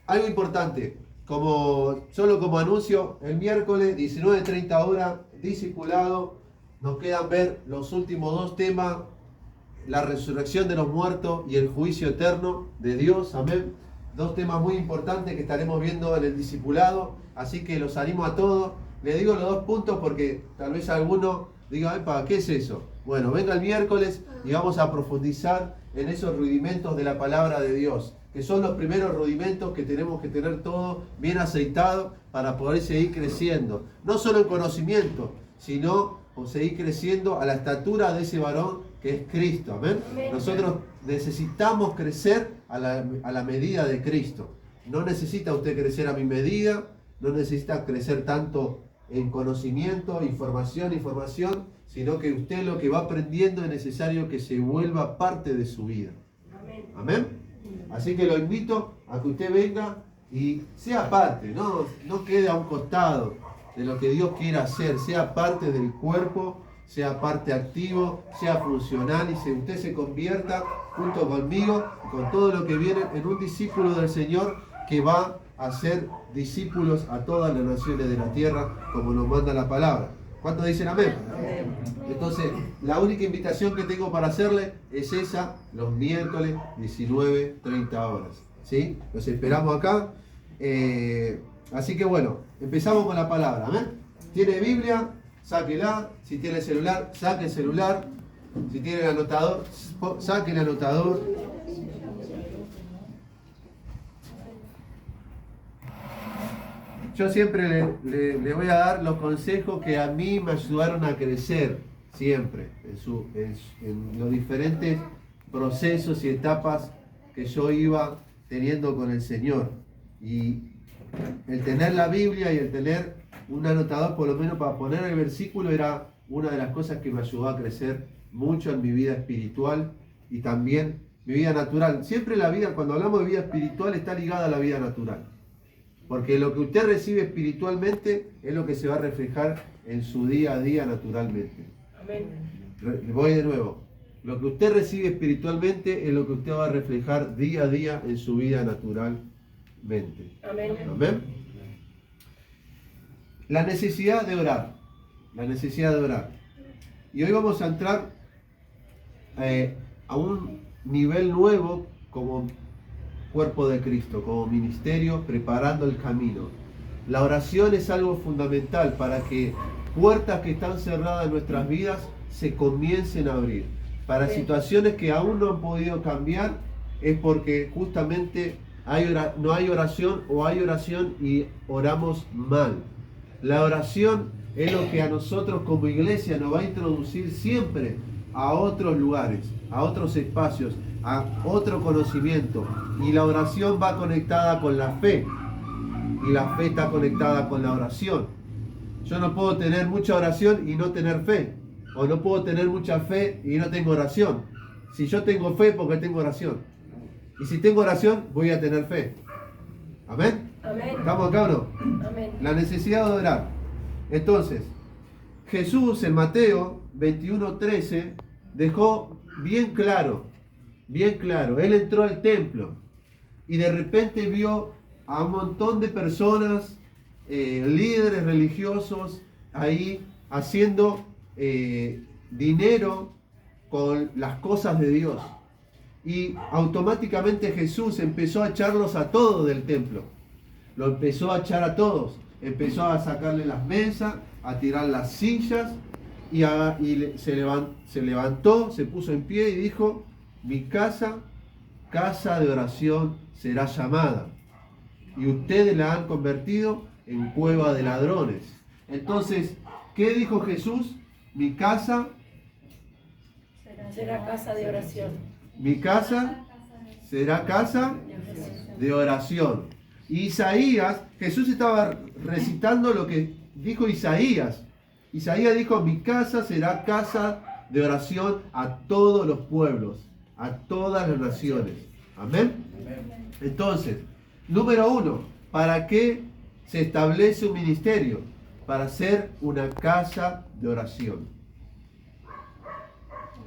Algo importante, solo como anuncio, el miércoles 19:30 horas, discipulado, nos quedan ver los últimos dos temas, la resurrección de los muertos y el juicio eterno de Dios, amén. Dos temas muy importantes que estaremos viendo en el discipulado, así que los animo a todos. Les digo los dos puntos porque tal vez alguno diga, ¿para qué es eso? Bueno, venga el miércoles y vamos a profundizar en esos rudimentos de la palabra de Dios, que son los primeros rudimentos que tenemos que tener todo bien aceitado para poder seguir creciendo, no solo en conocimiento, sino seguir creciendo a la estatura de ese varón que es Cristo, amén. Nosotros necesitamos crecer a la medida de Cristo. No necesita usted crecer a mi medida, no necesita crecer tanto en conocimiento, información, sino que usted lo que va aprendiendo es necesario que se vuelva parte de su vida. Amén. Así que lo invito a que usted venga y sea parte, no quede a un costado de lo que Dios quiera hacer, sea parte del cuerpo, sea parte activo, sea funcional y usted se convierta junto conmigo, con todo lo que viene, en un discípulo del Señor que va a ser discípulos a todas las naciones de la tierra, como nos manda la palabra. ¿Cuántos dicen amén? Amén. Entonces, la única invitación que tengo para hacerle es esa, los miércoles 19:30 horas. ¿Sí? Los esperamos acá. Así que bueno, empezamos con la palabra. ¿Amén? ¿Tiene Biblia? Sáquela. Si tiene celular, saque el celular. Si tiene el anotador, saque el anotador. Yo siempre le voy a dar los consejos que a mí me ayudaron a crecer, siempre, en los diferentes procesos y etapas que yo iba teniendo con el Señor. Y el tener la Biblia y el tener un anotador, por lo menos para poner el versículo, era una de las cosas que me ayudó a crecer mucho en mi vida espiritual y también mi vida natural. Siempre la vida, cuando hablamos de vida espiritual, está ligada a la vida natural. Porque lo que usted recibe espiritualmente es lo que se va a reflejar en su día a día naturalmente. Amén. Voy de nuevo. Lo que usted recibe espiritualmente es lo que usted va a reflejar día a día en su vida naturalmente. Amén. Amén. La necesidad de orar. La necesidad de orar. Y hoy vamos a entrar a un nivel nuevo como cuerpo de Cristo, como ministerio, preparando el camino. La oración es algo fundamental para que puertas que están cerradas en nuestras vidas se comiencen a abrir. Para situaciones que aún no han podido cambiar, es porque justamente no hay oración o hay oración y oramos mal. La oración es lo que a nosotros como iglesia nos va a introducir siempre a otros lugares, a otros espacios, a otro conocimiento. Y la oración va conectada con la fe. Y la fe está conectada con la oración. Yo no puedo tener mucha oración y no tener fe. O no puedo tener mucha fe y no tengo oración. Si yo tengo fe, porque tengo oración. Y si tengo oración, voy a tener fe. ¿Amén? Amén. ¿Estamos acá o no? Amén. La necesidad de orar. Entonces, Jesús en Mateo 21:13 dejó bien claro. Él entró al templo y de repente vio a un montón de personas, líderes religiosos, ahí haciendo dinero con las cosas de Dios. Y automáticamente Jesús empezó a echarlos a todos del templo. Lo empezó a echar a todos. Empezó a sacarle las mesas, a tirar las sillas y se levantó, se puso en pie y dijo: mi casa de oración será llamada, y ustedes la han convertido en cueva de ladrones. Entonces, ¿qué dijo Jesús? Mi casa será casa de oración. Mi casa será casa de oración. Isaías, Jesús estaba recitando lo que dijo Isaías. Isaías dijo: mi casa será casa de oración a todos los pueblos, a todas las naciones. Amén. Entonces, número 1, ¿para qué se establece un ministerio? Para ser una casa de oración.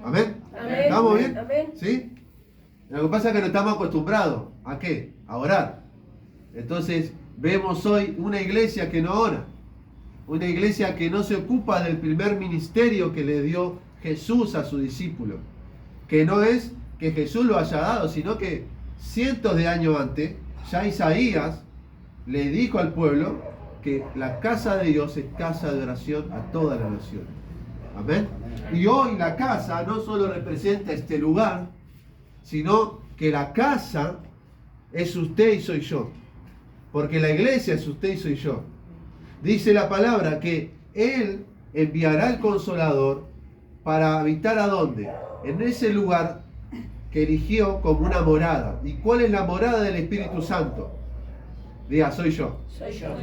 Amén. Amén. ¿Estamos bien? Amén. ¿Sí? Lo que pasa es que no estamos acostumbrados. ¿A qué? A orar. Entonces vemos hoy una iglesia que no ora, una iglesia que no se ocupa del primer ministerio que le dio Jesús a su discípulo, que no es que Jesús lo haya dado, sino que cientos de años antes ya Isaías le dijo al pueblo que la casa de Dios es casa de oración a toda la nación. Amén. Y hoy la casa no solo representa este lugar, sino que la casa es usted y soy yo. Porque la iglesia es usted y soy yo. Dice la palabra que Él enviará el Consolador para habitar ¿a dónde? En ese lugar que eligió como una morada. ¿Y cuál es la morada del Espíritu Santo? Diga, soy yo. Soy yo.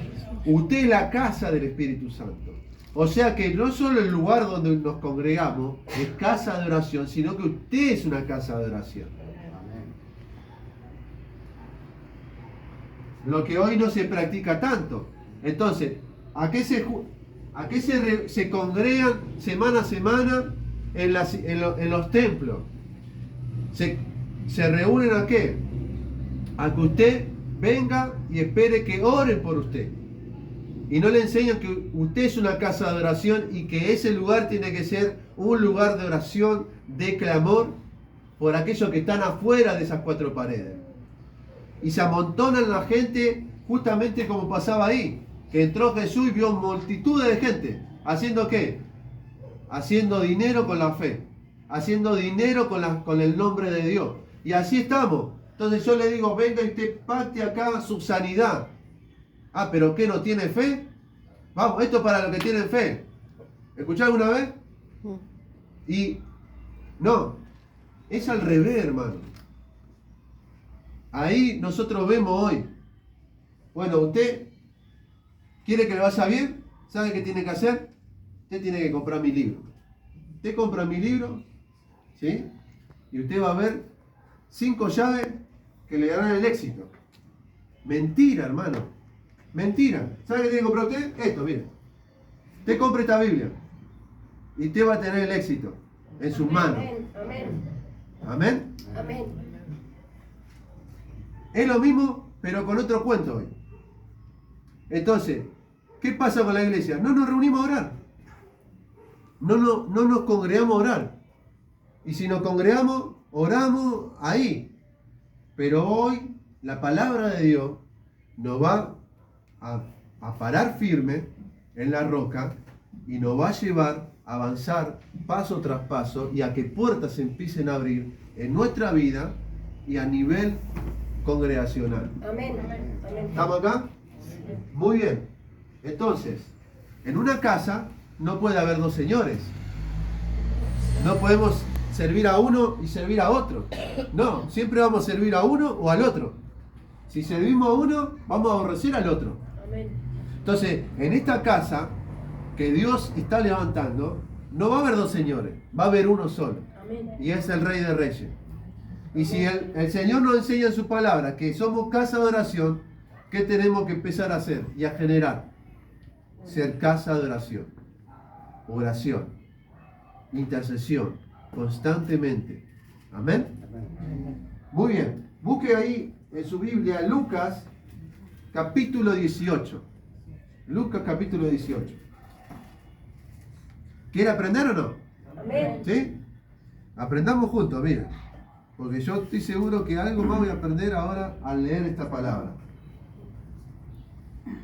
Usted es la casa del Espíritu Santo. O sea que no solo el lugar donde nos congregamos es casa de oración, sino que usted es una casa de oración. Lo que hoy no se practica tanto. Entonces, ¿a qué se congregan semana a semana en los templos? ¿Se reúnen a qué? A que usted venga y espere que oren por usted. Y no le enseñan que usted es una casa de oración y que ese lugar tiene que ser un lugar de oración, de clamor por aquellos que están afuera de esas cuatro paredes. Y se amontonan la gente justamente como pasaba ahí, que entró Jesús y vio multitudes de gente. ¿Haciendo qué? Haciendo dinero con la fe, haciendo dinero con el nombre de Dios. Y así estamos. Entonces yo le digo, venga y usted pacte acá su sanidad. Ah, ¿pero qué, no tiene fe? Vamos, esto es para los que tienen fe. ¿Escuchá alguna vez? Y no, es al revés, hermano. Ahí nosotros vemos hoy. Bueno, usted quiere que le vaya bien, ¿sabe qué tiene que hacer? Usted tiene que comprar mi libro. Usted compra mi libro, ¿sí? Y usted va a ver 5 llaves que le darán el éxito. Mentira, hermano. Mentira. ¿Sabe qué tiene que comprar usted? Esto, mire. Usted compra esta Biblia y usted va a tener el éxito en sus manos. Amén. Amén. Amén. Es lo mismo, pero con otro cuento hoy. Entonces, ¿qué pasa con la iglesia? No nos reunimos a orar. No nos congregamos a orar. Y si nos congregamos, oramos ahí. Pero hoy la palabra de Dios nos va a parar firme en la roca y nos va a llevar a avanzar paso tras paso y a que puertas se empiecen a abrir en nuestra vida y a nivel congregacional. Amén. Amén. ¿Estamos acá? Muy bien. Entonces, en una casa no puede haber dos señores. No podemos servir a uno y servir a otro. No, siempre vamos a servir a uno o al otro. Si servimos a uno, vamos a aborrecer al otro. Amén. Entonces, en esta casa que Dios está levantando, no va a haber dos señores, va a haber uno solo. Amén. Y es el Rey de Reyes. Y si el Señor nos enseña en su palabra que somos casa de oración, ¿qué tenemos que empezar a hacer y a generar? Ser casa de oración. Oración. Intercesión. Constantemente. ¿Amén? Muy bien. Busque ahí en su Biblia Lucas capítulo 18. Lucas capítulo 18. ¿Quiere aprender o no? Amén. ¿Sí? Aprendamos juntos, mira. Porque yo estoy seguro que algo más voy a aprender ahora al leer esta palabra.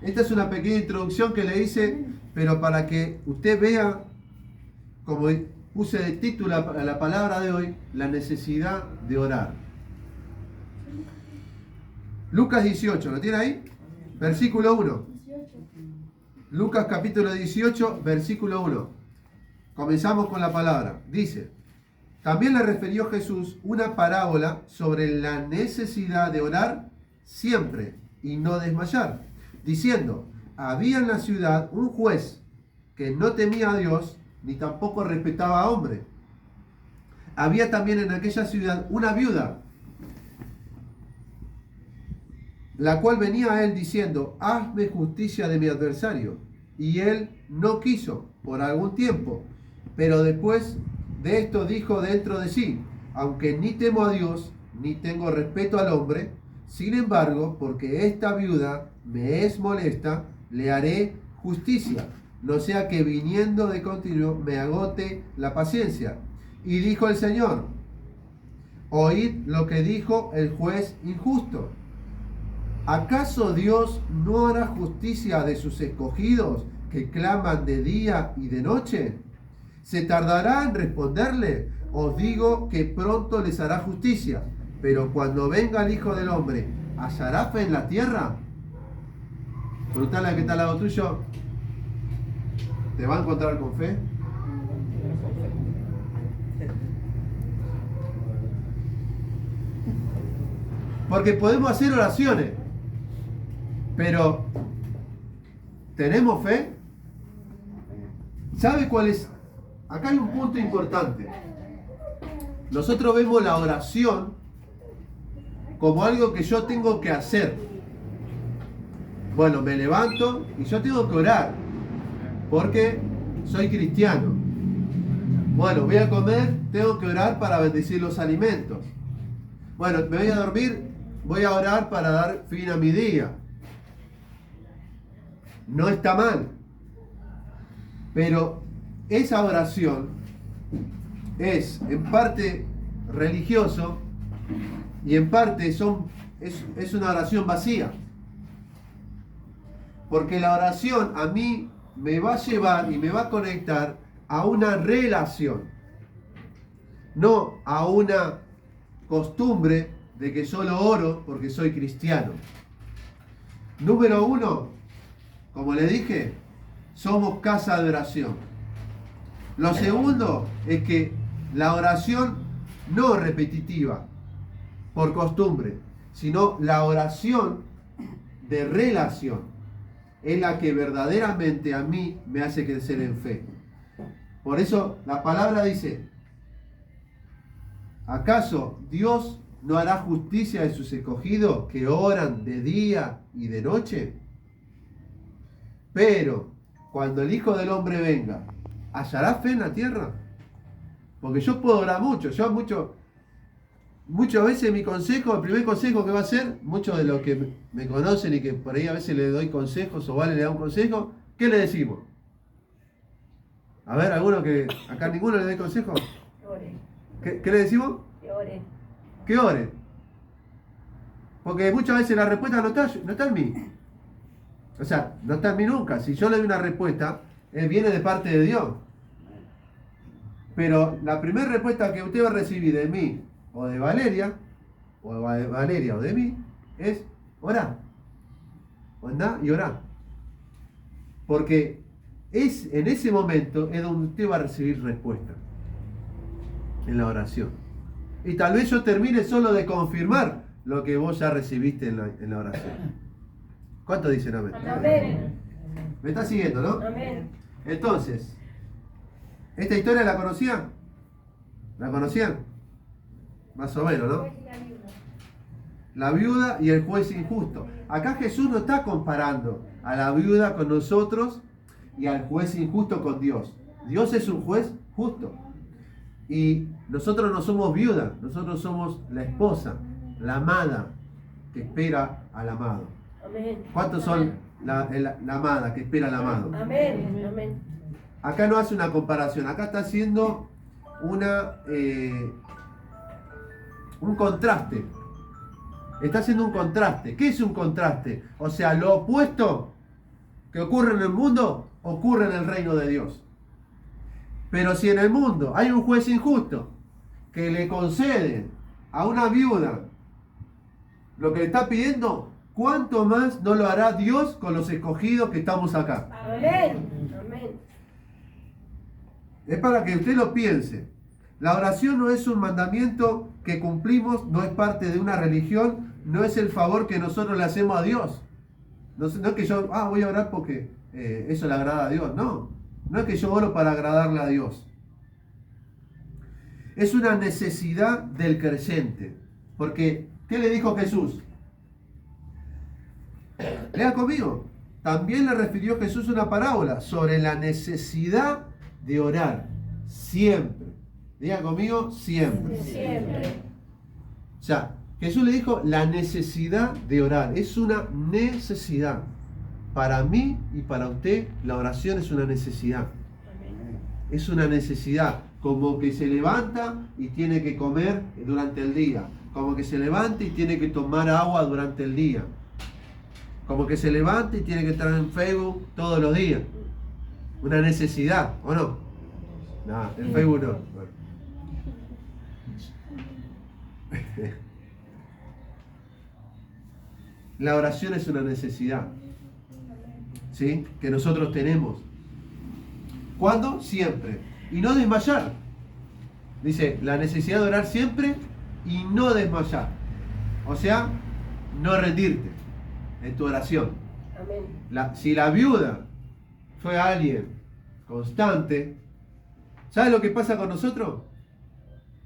Esta es una pequeña introducción que le hice, pero para que usted vea, como puse de título a la palabra de hoy, la necesidad de orar. Lucas 18, ¿lo tiene ahí? Versículo 1. Lucas capítulo 18, versículo 1. Comenzamos con la palabra. Dice: también le refirió Jesús una parábola sobre la necesidad de orar siempre y no desmayar, diciendo: había en la ciudad un juez que no temía a Dios ni tampoco respetaba a hombre. Había también en aquella ciudad una viuda, la cual venía a él diciendo: hazme justicia de mi adversario. Y él no quiso por algún tiempo, pero después de esto dijo dentro de sí: aunque ni temo a Dios, ni tengo respeto al hombre, Sin embargo, porque esta viuda me es molesta, le haré justicia, no sea que viniendo de continuo me agote la paciencia. Y dijo el Señor: oíd lo que dijo el juez injusto. ¿Acaso Dios no hará justicia de sus escogidos que claman de día y de noche? ¿Se tardará en responderle? Os digo que pronto les hará justicia. Pero cuando venga el Hijo del Hombre, ¿hallará fe en la tierra? Preguntale a que está al lado tuyo. ¿Te va a encontrar con fe? Porque podemos hacer oraciones, pero ¿tenemos fe? ¿Sabe cuál es? Acá hay un punto importante. Nosotros vemos la oración como algo que yo tengo que hacer. Bueno, me levanto y yo tengo que orar, porque soy cristiano. Bueno, voy a comer, tengo que orar para bendecir los alimentos. Bueno, me voy a dormir, voy a orar para dar fin a mi día. No está mal. Pero esa oración es en parte religioso y en parte es una oración vacía. Porque la oración a mí me va a llevar y me va a conectar a una relación, no a una costumbre de que solo oro porque soy cristiano. Número 1, como le dije, somos casa de oración. Lo segundo es que la oración no repetitiva por costumbre, sino la oración de relación es la que verdaderamente a mí me hace crecer en fe. Por eso la palabra dice: ¿acaso Dios no hará justicia de sus escogidos que oran de día y de noche? Pero cuando el Hijo del Hombre venga, ¿hallará fe en la tierra? Porque yo puedo orar mucho. Muchas veces mi consejo, el primer consejo que va a ser, muchos de los que me conocen y que por ahí a veces le doy consejos o Vale le da un consejo, ¿qué le decimos? A ver, ¿alguno que acá ninguno le dé consejo? Ore. ¿Qué le decimos? Que ore. Que ore. Porque muchas veces la respuesta no está en mí. O sea, no está en mí nunca. Si yo le doy una respuesta, viene de parte de Dios. Pero la primera respuesta que usted va a recibir de mí, o de Valeria, o de mí, es orar. Andá y orá. Porque en ese momento es donde usted va a recibir respuesta. En la oración. Y tal vez yo termine solo de confirmar lo que vos ya recibiste en la oración. ¿Cuánto dicen amén? Amén. ¿Me está siguiendo, no? Amén. Entonces, ¿esta historia la conocían? ¿La conocían? Más o menos, ¿no? La viuda y el juez injusto. Acá Jesús no está comparando a la viuda con nosotros y al juez injusto con Dios. Dios es un juez justo. Y nosotros no somos viuda, nosotros somos la esposa, la amada que espera al amado. Amén. ¿Cuántos son la amada que espera al amado? Amén. Amén. Acá no hace una comparación, acá está haciendo un contraste. Está haciendo un contraste. ¿Qué es un contraste? O sea, lo opuesto que ocurre en el mundo, ocurre en el reino de Dios. Pero si en el mundo hay un juez injusto que le concede a una viuda lo que le está pidiendo, ¿cuánto más no lo hará Dios con los escogidos que estamos acá? Amén. Amén. Es para que usted lo piense. La oración no es un mandamiento que cumplimos, no es parte de una religión, no es el favor que nosotros le hacemos a Dios. No es que yo voy a orar porque eso le agrada a Dios. No es que yo oro para agradarle a Dios. Es una necesidad del creyente. Porque, ¿qué le dijo Jesús? Lea conmigo. También le refirió Jesús una parábola sobre la necesidad de orar siempre. Diga conmigo, siempre. Siempre. O sea, Jesús le dijo la necesidad de orar. Es una necesidad. Para mí y para usted, la oración es una necesidad. Amén. Es una necesidad. Como que se levanta y tiene que comer durante el día. Como que se levanta y tiene que tomar agua durante el día. Como que se levanta y tiene que estar en Facebook todos los días. Una necesidad, ¿o no? No, en Facebook no. Bueno. La oración es una necesidad, ¿sí? Que nosotros tenemos. ¿Cuándo? Siempre. Y no desmayar. Dice, la necesidad de orar siempre y no desmayar. O sea, no rendirte en tu oración. Amén. Si la viuda fue alguien constante, ¿sabes lo que pasa con nosotros?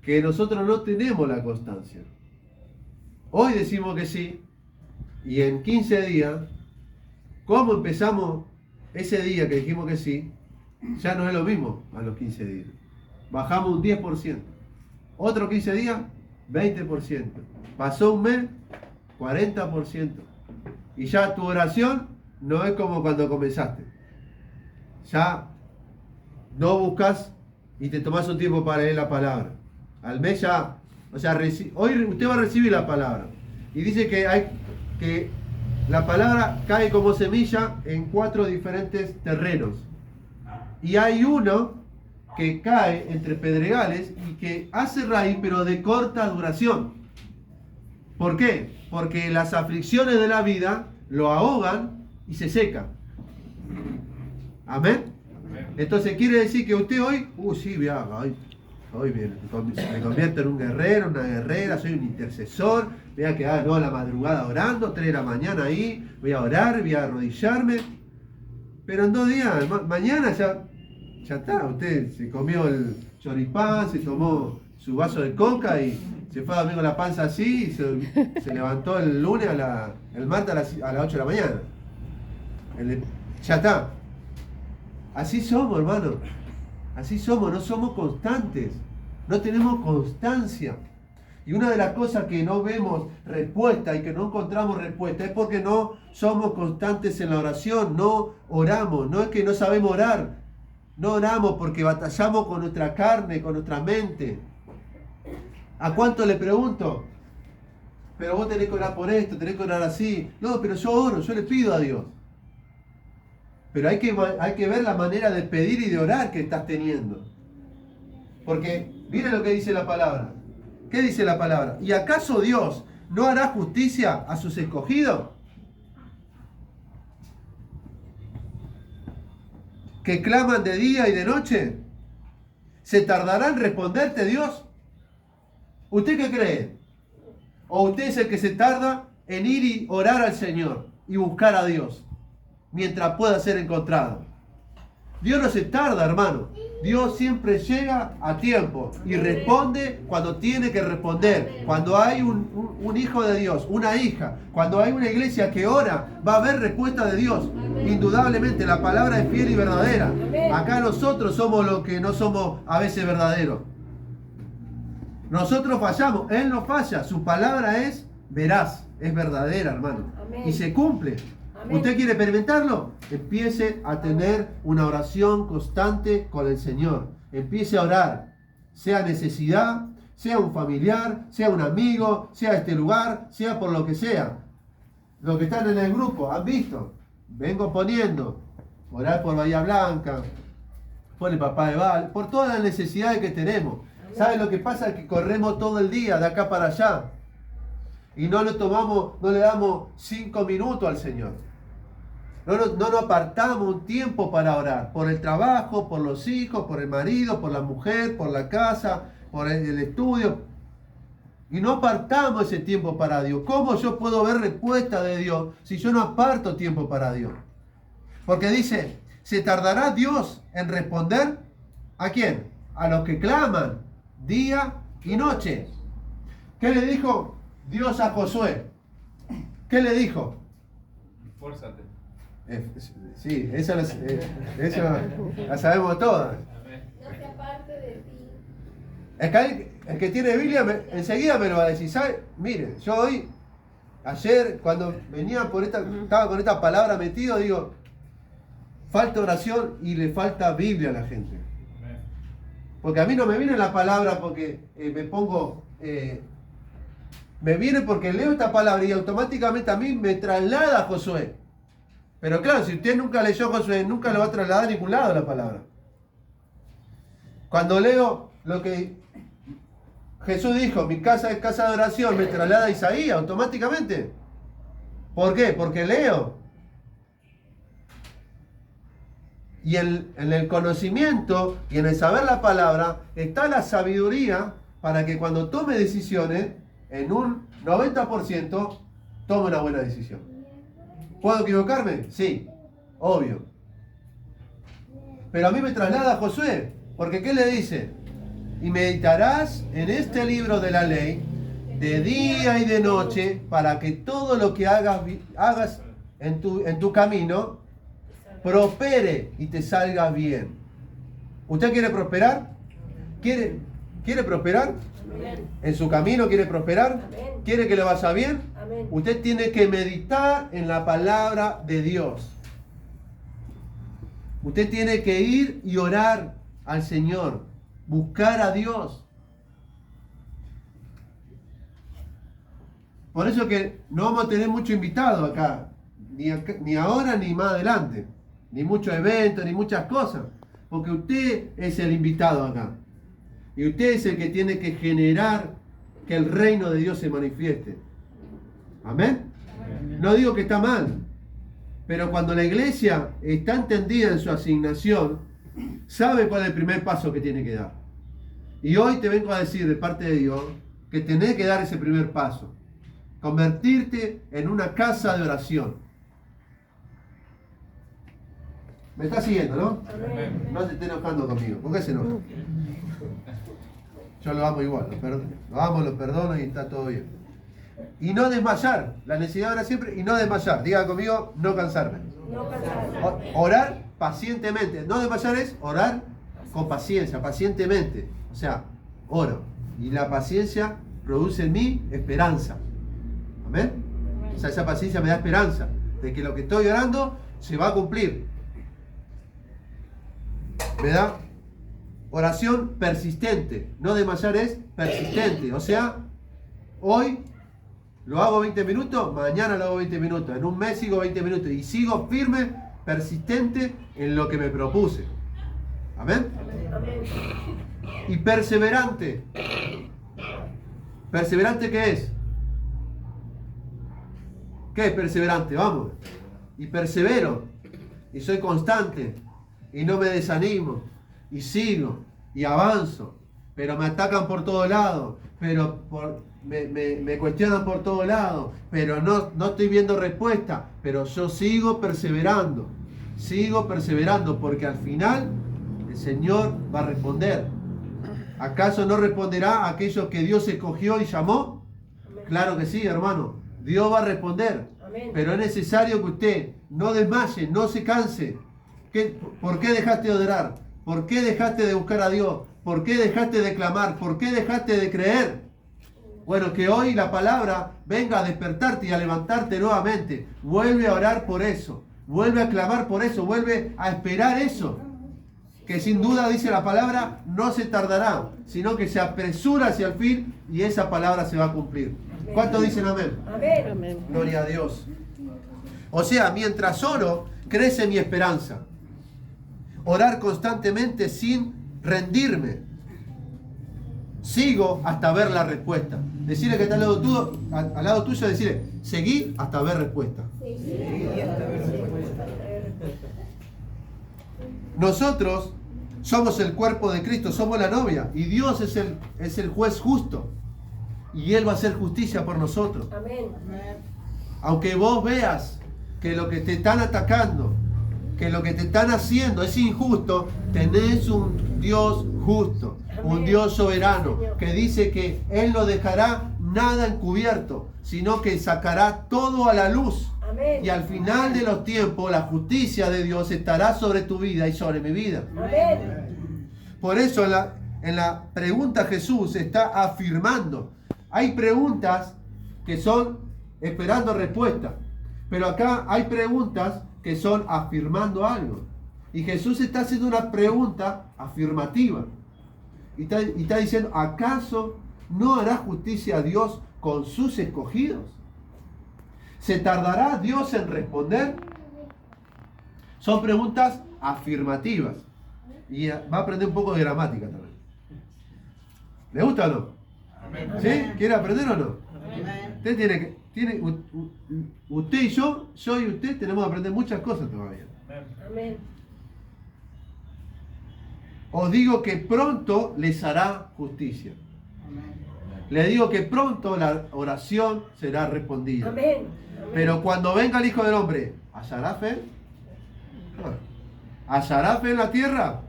Que nosotros no tenemos la constancia. Hoy decimos que sí, y en 15 días, ¿cómo empezamos ese día que dijimos que sí? Ya no es lo mismo a los 15 días. Bajamos un 10%. Otro 15 días, 20%. Pasó un mes, 40%. Y ya tu oración no es como cuando comenzaste. Ya no buscas y te tomas un tiempo para leer la palabra. Al mes ya, o sea, hoy usted va a recibir la palabra. Y dice que la palabra cae como semilla en 4 diferentes terrenos. Y hay uno que cae entre pedregales y que hace raíz, pero de corta duración. ¿Por qué? Porque las aflicciones de la vida lo ahogan y se seca. ¿Amén? Entonces quiere decir que usted hoy, sí, hoy me convierto en un guerrero, una guerrera, soy un intercesor, voy a quedar a la madrugada orando, 3 de la mañana ahí, voy a orar, voy a arrodillarme. Pero en 2 días, mañana ya está, usted se comió el choripán, se tomó su vaso de coca y se fue a dormir con la panza así y se levantó el lunes, el martes a las 8 de la mañana. Ya está. Así somos, hermano. Así somos, no somos constantes. No tenemos constancia. Y una de las cosas que no vemos respuesta y que no encontramos respuesta es porque no somos constantes en la oración, no oramos. No es que no sabemos orar. No oramos porque batallamos con nuestra carne, con nuestra mente. ¿A cuánto le pregunto? Pero vos tenés que orar por esto, tenés que orar así. No, pero yo oro, yo le pido a Dios. Pero hay que ver la manera de pedir y de orar que estás teniendo. Porque miren lo que dice la palabra. ¿Qué dice la palabra? ¿Y acaso Dios no hará justicia a sus escogidos? ¿Que claman de día y de noche? ¿Se tardará en responderte Dios? ¿Usted qué cree? ¿O usted es el que se tarda en ir y orar al Señor y buscar a Dios mientras pueda ser encontrado? Dios no se tarda, hermano. Dios siempre llega a tiempo y responde cuando tiene que responder. Cuando hay un hijo de Dios, una hija, cuando hay una iglesia que ora, va a haber respuesta de Dios. Indudablemente, la palabra es fiel y verdadera. Acá nosotros somos los que no somos a veces verdaderos. Nosotros fallamos, Él no falla. Su palabra es veraz, es verdadera, hermano. Y se cumple. ¿Usted quiere experimentarlo? Empiece a tener una oración constante con el Señor. Empiece a orar. Sea necesidad, sea un familiar, sea un amigo, sea este lugar, sea por lo que sea. Los que están en el grupo, ¿han visto? Vengo poniendo. Orar por Bahía Blanca, por el papá de Val, por todas las necesidades que tenemos. ¿Sabe lo que pasa? Que corremos todo el día de acá para allá. Y no le damos 5 minutos al Señor. No nos apartamos un tiempo para orar. Por el trabajo, por los hijos, por el marido, por la mujer, por la casa, por el estudio. Y no apartamos ese tiempo para Dios. ¿Cómo yo puedo ver respuesta de Dios si yo no aparto tiempo para Dios? Porque dice, ¿se tardará Dios en responder? ¿A quién? A los que claman día y noche. ¿Qué le dijo Dios a Josué? ¿Qué le dijo? Esfuérzate. Sí, esa la sabemos todas. No se aparte de ti. Es que el que tiene Biblia enseguida me lo va a decir. ¿Sabe? Mire, yo hoy, ayer, cuando venía por estaba con esta palabra metido, digo, falta oración y le falta Biblia a la gente. Porque a mí no me viene la palabra porque me pongo... me viene porque leo esta palabra y automáticamente a mí me traslada a Josué. Pero claro, si usted nunca leyó Josué, nunca lo va a trasladar a ningún lado la palabra. Cuando leo lo que Jesús dijo, mi casa es casa de oración, me traslada a Isaías automáticamente. ¿Por qué? Porque leo. Y en el conocimiento y en el saber la palabra está la sabiduría para que cuando tome decisiones, en un 90% tome una buena decisión. ¿Puedo equivocarme? Sí, obvio. Pero a mí me traslada a Josué, porque ¿qué le dice? Y meditarás en este libro de la ley de día y de noche para que todo lo que hagas en tu camino prospere y te salga bien. ¿Usted quiere prosperar? ¿Quiere prosperar? Amén. ¿En su camino quiere prosperar? Amén. ¿Quiere que le vaya bien? Amén. Usted tiene que meditar en la palabra de Dios. Usted tiene que ir y orar al Señor, buscar a Dios. Por eso que no vamos a tener mucho invitado acá, ni ahora ni más adelante, ni muchos eventos, ni muchas cosas, porque usted es el invitado acá. Y usted es el que tiene que generar que el reino de Dios se manifieste. ¿Amén? No digo que está mal, pero cuando la iglesia está entendida en su asignación, sabe cuál es el primer paso que tiene que dar. Y hoy te vengo a decir de parte de Dios que tenés que dar ese primer paso. Convertirte en una casa de oración. ¿Me estás siguiendo, no? Amén. No te estés enojando conmigo. ¿Por qué se enoja? Yo lo amo igual, lo amo, lo perdono y está todo bien. Y no desmayar. La necesidad de orar siempre y no desmayar. Diga conmigo, no cansarme. No cansarme. Orar pacientemente. No desmayar es orar con paciencia, pacientemente. O sea, oro. Y la paciencia produce en mí esperanza. ¿Amén? O sea, esa paciencia me da esperanza de que lo que estoy orando se va a cumplir. Me da oración persistente. No desmayar es persistente. O sea, hoy lo hago 20 minutos, mañana lo hago 20 minutos. En un mes sigo 20 minutos. Y sigo firme, persistente en lo que me propuse. ¿Amén? Amén. Y perseverante. ¿Perseverante qué es? ¿Qué es perseverante? Vamos. Y persevero. Y soy constante. Y no me desanimo. Y sigo. Y avanzo. Pero me atacan por todos lados. Pero me cuestionan por todos lados. Pero no estoy viendo respuesta. Pero yo sigo perseverando. Sigo perseverando. Porque al final el Señor va a responder. ¿Acaso no responderá a aquellos que Dios escogió y llamó? Claro que sí, hermano. Dios va a responder. Amén. Pero es necesario que usted no desmaye, no se canse. ¿Por qué dejaste de orar? ¿Por qué dejaste de buscar a Dios? ¿Por qué dejaste de clamar? ¿Por qué dejaste de creer? Bueno, que hoy la palabra venga a despertarte y a levantarte nuevamente. Vuelve a orar por eso. Vuelve a clamar por eso. Vuelve a esperar eso. Que sin duda, dice la palabra, no se tardará, sino que se apresura hacia el fin y esa palabra se va a cumplir. ¿Cuántos dicen amén? Amén. Gloria a Dios. O sea, mientras oro, crece mi esperanza. Orar constantemente sin rendirme. Sigo hasta ver la respuesta. Decirle que está al lado tuyo, decirle, seguí hasta ver respuesta. Nosotros somos el cuerpo de Cristo, somos la novia y Dios es el juez justo y Él va a hacer justicia por nosotros. Amén. Aunque vos veas que lo que te están atacando, que lo que te están haciendo es injusto, tenés un Dios justo, un Dios soberano que dice que Él no dejará nada encubierto, sino que sacará todo a la luz. Amén. Y al final de los tiempos, la justicia de Dios estará sobre tu vida y sobre mi vida. Amén. Por eso en la pregunta Jesús está afirmando. Hay preguntas que son esperando respuesta, pero acá hay preguntas que son afirmando algo. Y Jesús está haciendo una pregunta afirmativa. Y está diciendo, ¿acaso no hará justicia a Dios con sus escogidos? ¿Se tardará Dios en responder? Son preguntas afirmativas. Y va a aprender un poco de gramática también. ¿Le gusta o no? Amén. ¿Sí? ¿Quiere aprender o no? Amén. Usted usted y yo y usted tenemos que aprender muchas cosas todavía. Amén. Os digo que pronto les hará justicia. Le digo que pronto la oración será respondida. Amén. Pero cuando venga el Hijo del Hombre, ¿hallará fe? ¿Hallará fe en la tierra?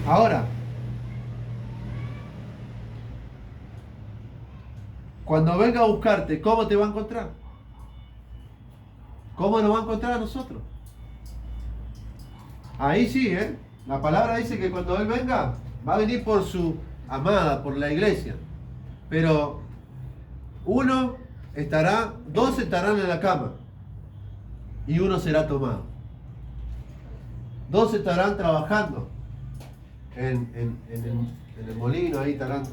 Ahora, cuando venga a buscarte, ¿cómo te va a encontrar? ¿Cómo nos va a encontrar a nosotros? Ahí sí, la palabra dice que cuando Él venga, va a venir por su amada, por la iglesia. Pero dos estarán en la cama y uno será tomado. Dos estarán trabajando en el molino, ahí estarán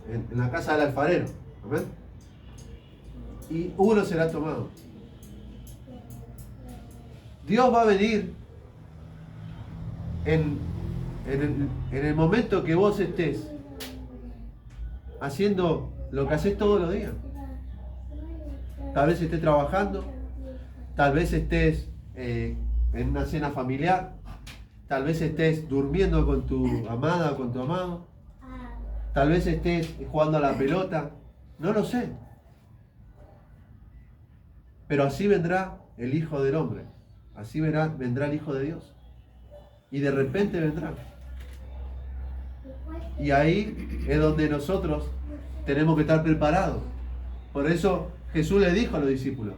en la casa del alfarero. ¿Amén? Y uno será tomado. Dios va a venir en el momento que vos estés haciendo lo que haces todos los días. Tal vez estés trabajando, tal vez estés en una cena familiar, tal vez estés durmiendo con tu amada o con tu amado, tal vez estés jugando a la pelota, no lo sé. Pero así vendrá el Hijo del Hombre, así vendrá el Hijo de Dios. Y de repente vendrá. Y ahí es donde nosotros tenemos que estar preparados. Por eso Jesús le dijo a los discípulos,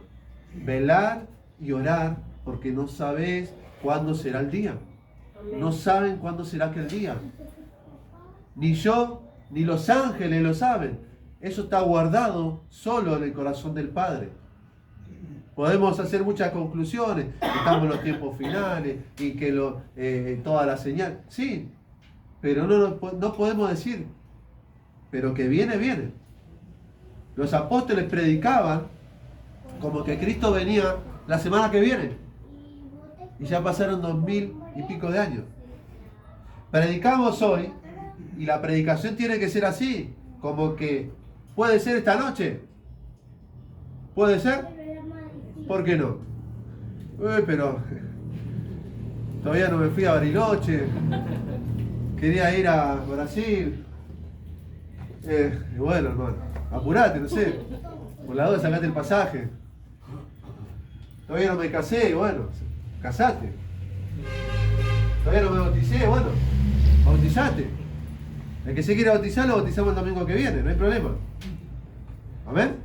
velar y orar, porque no sabéis cuándo será el día. No saben cuándo será aquel día. Ni yo, ni los ángeles lo saben. Eso está guardado solo en el corazón del Padre. Podemos hacer muchas conclusiones, estamos en los tiempos finales y que toda la señal. Sí, pero no podemos decir, pero que viene, viene. Los apóstoles predicaban como que Cristo venía la semana que viene. Y ya pasaron 2000 y pico de años. Predicamos hoy y la predicación tiene que ser así, como que puede ser esta noche. ¿Puede ser? ¿Por qué no? Pero todavía no me fui a Bariloche. Quería ir a Brasil. Bueno, hermano, apurate, no sé. Por la duda sacate el pasaje. Todavía no me casé, bueno, casate. Todavía no me bauticé, bueno, bautizate. El que se quiera bautizar, lo bautizamos el domingo que viene, no hay problema. ¿Amén?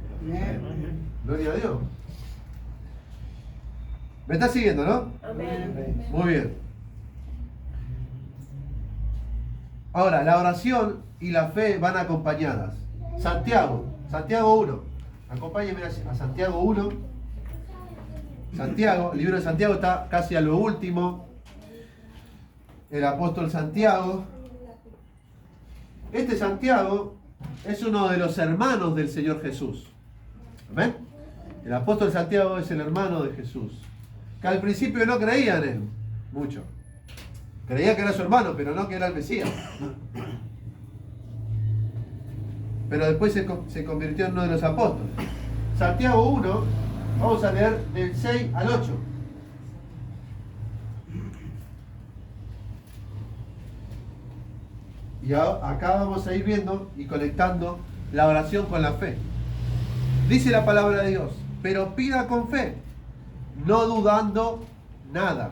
Gloria a Dios. ¿Me estás siguiendo, no? Amén. Muy bien. Ahora, la oración y la fe van acompañadas. Santiago 1. Acompáñenme a Santiago 1. Santiago, el libro de Santiago está casi a lo último. El apóstol Santiago. Este Santiago es uno de los hermanos del Señor Jesús. ¿Amén? El apóstol Santiago es el hermano de Jesús. Que al principio no creía en él mucho. Creía que era su hermano, pero no que era el Mesías. Pero después se convirtió en uno de los apóstoles. Santiago 1, vamos a leer del 6 al 8. Y acá vamos a ir viendo y conectando la oración con la fe. Dice la palabra de Dios, pero pida con fe, no dudando nada.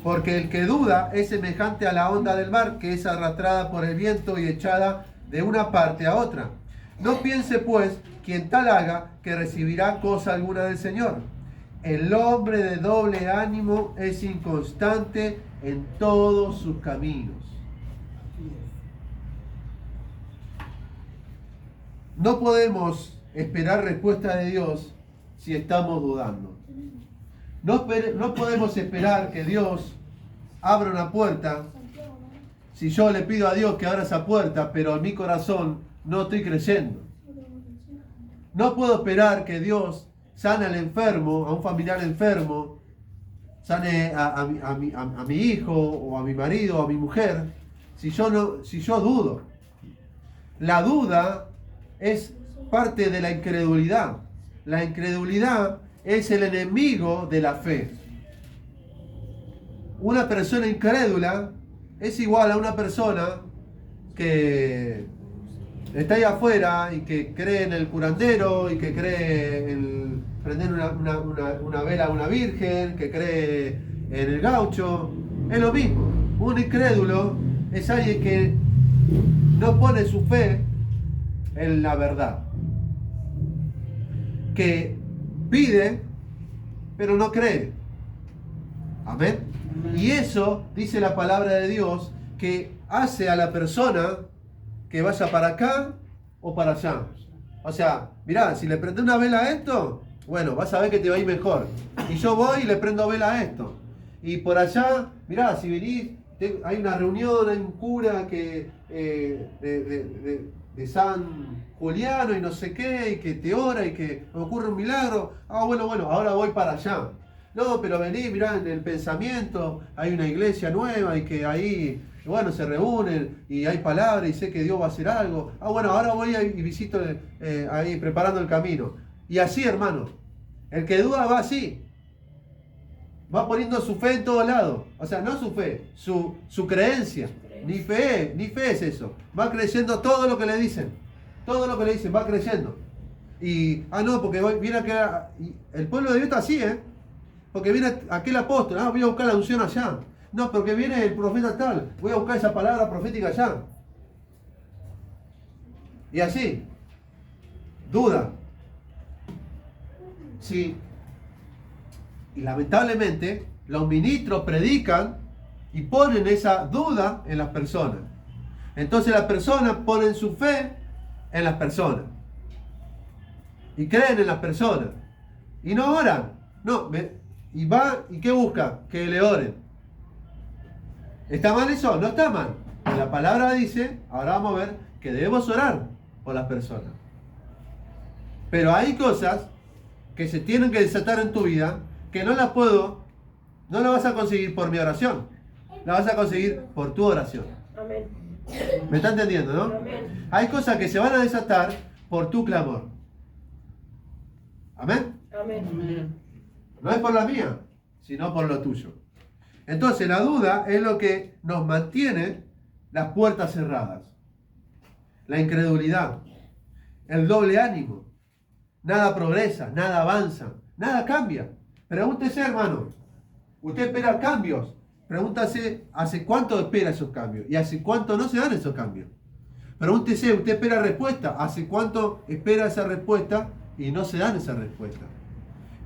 Porque el que duda es semejante a la onda del mar que es arrastrada por el viento y echada de una parte a otra. No piense pues quien tal haga que recibirá cosa alguna del Señor. El hombre de doble ánimo es inconstante en todos sus caminos. No podemos esperar respuesta de Dios si estamos dudando. No podemos esperar que Dios abra una puerta si yo le pido a Dios que abra esa puerta, pero en mi corazón no estoy creyendo. No puedo esperar que Dios sane al enfermo, a un familiar enfermo, sane a mi hijo o a mi marido o a mi mujer, si yo dudo. La duda es parte de la incredulidad. La incredulidad es el enemigo de la fe. Una persona incrédula es igual a una persona que está ahí afuera y que cree en el curandero y que cree en prender una vela a una virgen, que cree en el gaucho. Es lo mismo. Un incrédulo es alguien que no pone su fe en la verdad, que pide pero no cree. Amén. Y eso dice la palabra de Dios, que hace a la persona que vaya para acá o para allá. O sea, mirá, si le prende una vela a esto, bueno, vas a ver que te va a ir mejor. Y yo voy y le prendo vela a esto. Y por allá, mirá, si venís, hay una reunión, hay un cura que de San Juliano y no sé qué, y que te ora y que ocurre un milagro. Ah, bueno, ahora voy para allá. No, pero vení, mirá, en el pensamiento hay una iglesia nueva y que ahí, bueno, se reúnen y hay palabras y sé que Dios va a hacer algo. Ah, bueno, ahora voy y visito ahí preparando el camino. Y así, hermano, el que duda va así. Va poniendo su fe en todos lados. O sea, no su fe, su creencia. Ni fe es eso. Va creyendo todo lo que le dicen. Todo lo que le dicen, va creyendo. Y, no, porque viene acá. El pueblo de Dios está así, porque viene aquel apóstol, voy a buscar la unción allá. No, porque viene el profeta tal, voy a buscar esa palabra profética allá. Y así, duda. Sí. Y lamentablemente, los ministros predican y ponen esa duda en las personas. Entonces las personas ponen su fe en las personas. Y creen en las personas. Y no oran. No, y va, ¿y qué busca? Que le oren. ¿Está mal eso? No está mal. La palabra dice, ahora vamos a ver, que debemos orar por las personas. Pero hay cosas que se tienen que desatar en tu vida que no las vas a conseguir por mi oración. La vas a conseguir por tu oración. Amén. ¿Me está entendiendo, no? Amén. Hay cosas que se van a desatar por tu clamor. ¿Amén? Amén. No es por la mía, sino por lo tuyo. Entonces la duda es lo que nos mantiene las puertas cerradas. La incredulidad, el doble ánimo. Nada progresa, nada avanza, nada cambia. Pregúntese, hermano, usted espera cambios. Pregúntase, ¿hace cuánto espera esos cambios? ¿Y hace cuánto no se dan esos cambios? Pregúntese, ¿usted espera respuesta? ¿Hace cuánto espera esa respuesta y no se dan esa respuesta?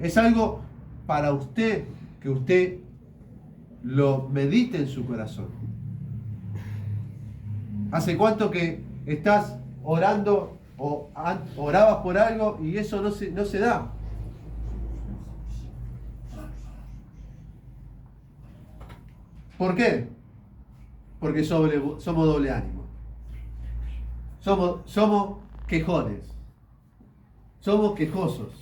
Es algo para usted, que usted lo medite en su corazón. ¿Hace cuánto que estás orando o orabas por algo y eso no se da? ¿Por qué? Porque somos doble ánimo. Somos quejones. Somos quejosos.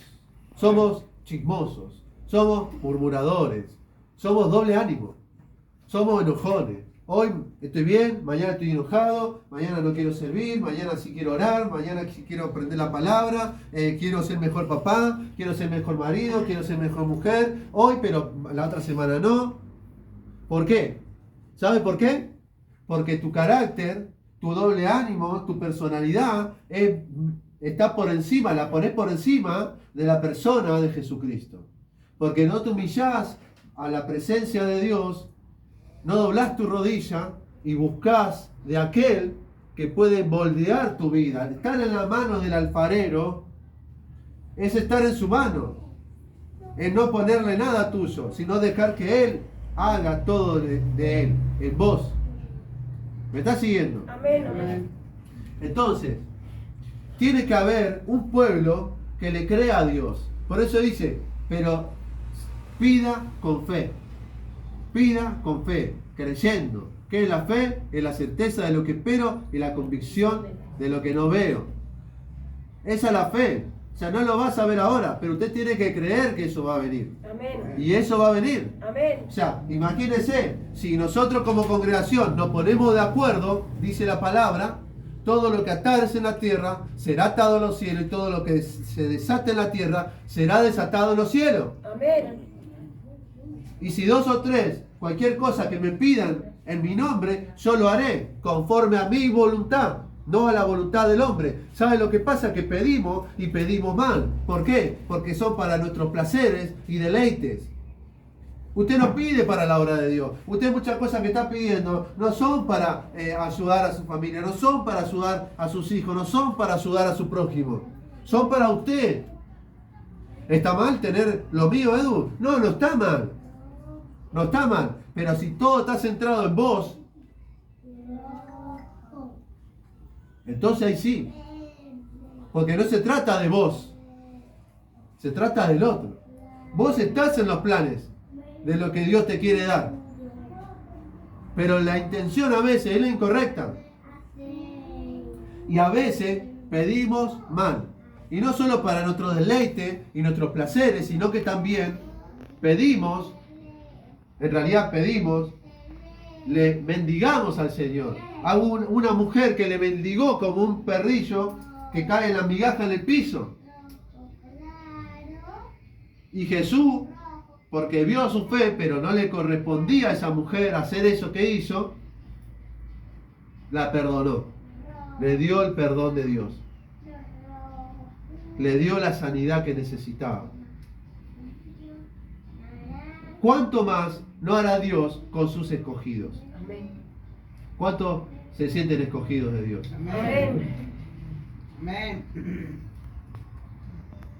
Somos chismosos. Somos murmuradores. Somos doble ánimo. Somos enojones. Hoy estoy bien, mañana estoy enojado, mañana no quiero servir, mañana sí quiero orar, mañana sí quiero aprender la palabra, quiero ser mejor papá, quiero ser mejor marido, quiero ser mejor mujer, hoy, pero la otra semana no. ¿Por qué? ¿Sabe por qué? Porque tu carácter, tu doble ánimo, tu personalidad está por encima, la pones por encima de la persona de Jesucristo. Porque no te humillás a la presencia de Dios, no doblás tu rodilla y buscás de aquel que puede moldear tu vida. Estar en la mano del alfarero es estar en su mano, en no ponerle nada tuyo, sino dejar que Él haga todo de Él, en vos. ¿Me estás siguiendo? Amén. Amén. Entonces, tiene que haber un pueblo que le crea a Dios. Por eso dice, pero pida con fe. Pida con fe, creyendo. ¿Qué es la fe? Es la certeza de lo que espero y la convicción de lo que no veo. Esa es la fe. O sea, no lo vas a ver ahora, pero usted tiene que creer que eso va a venir. Amén. Y eso va a venir. Amén. O sea, imagínense, si nosotros como congregación nos ponemos de acuerdo, dice la palabra, todo lo que atares en la tierra será atado en los cielos, y todo lo que se desate en la tierra será desatado en los cielos. Amén. Y si 2 o 3, cualquier cosa que me pidan en mi nombre, yo lo haré conforme a mi voluntad, no a la voluntad del hombre. ¿Sabe lo que pasa? Que pedimos y pedimos mal. ¿Por qué? Porque son para nuestros placeres y deleites. Usted no pide para la obra de Dios. Usted muchas cosas que está pidiendo no son para ayudar a su familia, no son para ayudar a sus hijos, no son para ayudar a su prójimo. Son para usted. ¿Está mal tener lo mío, Edu? No, no está mal. No está mal. Pero si todo está centrado en vos, entonces ahí sí. Porque no se trata de vos. Se trata del otro. Vos estás en los planes de lo que Dios te quiere dar. Pero la intención a veces es la incorrecta. Y a veces pedimos mal. Y no solo para nuestro deleite y nuestros placeres, sino que también pedimos, en realidad pedimos, le mendigamos al Señor. Hay una mujer que le mendigó como un perrillo que cae en la migaja en el piso. Y Jesús, porque vio su fe, pero no le correspondía a esa mujer hacer eso que hizo, la perdonó. Le dio el perdón de Dios. Le dio la sanidad que necesitaba. ¿Cuánto más no hará Dios con sus escogidos? Amén. ¿Cuántos se sienten escogidos de Dios? Amén. Amén.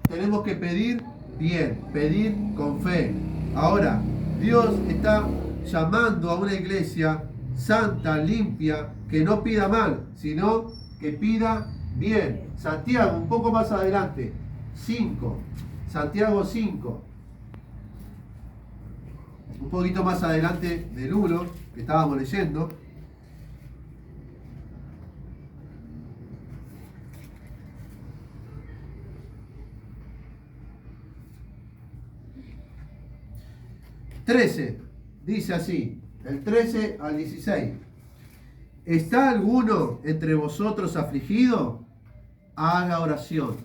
Tenemos que pedir bien, pedir con fe. Ahora, Dios está llamando a una iglesia santa, limpia, que no pida mal, sino que pida bien. Santiago, un poco más adelante, 5. Santiago 5. Un poquito más adelante del 1 que estábamos leyendo. Dice así, el 13 al 16. ¿Está alguno entre vosotros afligido? Haga oración.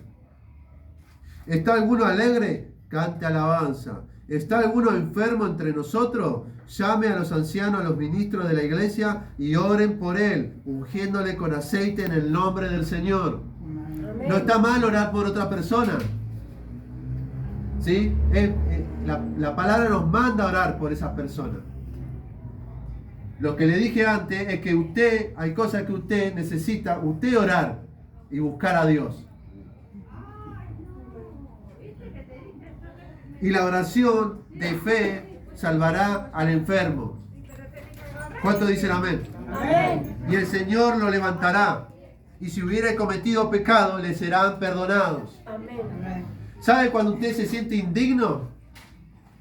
¿Está alguno alegre? Cante alabanza. ¿Está alguno enfermo entre nosotros? Llame a los ancianos, a los ministros de la iglesia y oren por él, ungiéndole con aceite en el nombre del Señor. Amén. No está mal orar por otra persona. ¿Sí? La palabra nos manda a orar por esas personas. Lo que le dije antes es que hay cosas que usted necesita, orar y buscar a Dios. Y la oración de fe salvará al enfermo. ¿Cuánto dicen amén? Amén. Y el Señor lo levantará. Y si hubiere cometido pecado, le serán perdonados. Amén. Amén. ¿Sabe cuando usted se siente indigno?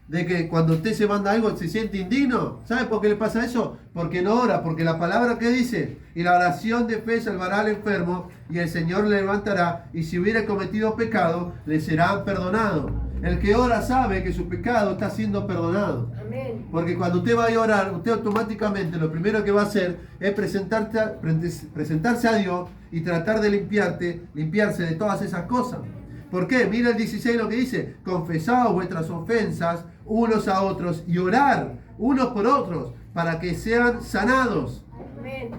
De que cuando usted se manda algo se siente indigno. ¿Sabe por qué le pasa eso? Porque no ora, porque la palabra que dice, y la oración de fe salvará al enfermo, y el Señor le levantará, y si hubiera cometido pecado, le serán perdonados. El que ora sabe que su pecado está siendo perdonado. Amén. Porque cuando usted va a orar, usted automáticamente lo primero que va a hacer es presentarse a Dios y tratar de limpiarse de todas esas cosas. ¿Por qué? Mira el 16 lo que dice: confesaos vuestras ofensas unos a otros y orar unos por otros para que sean sanados. Amén.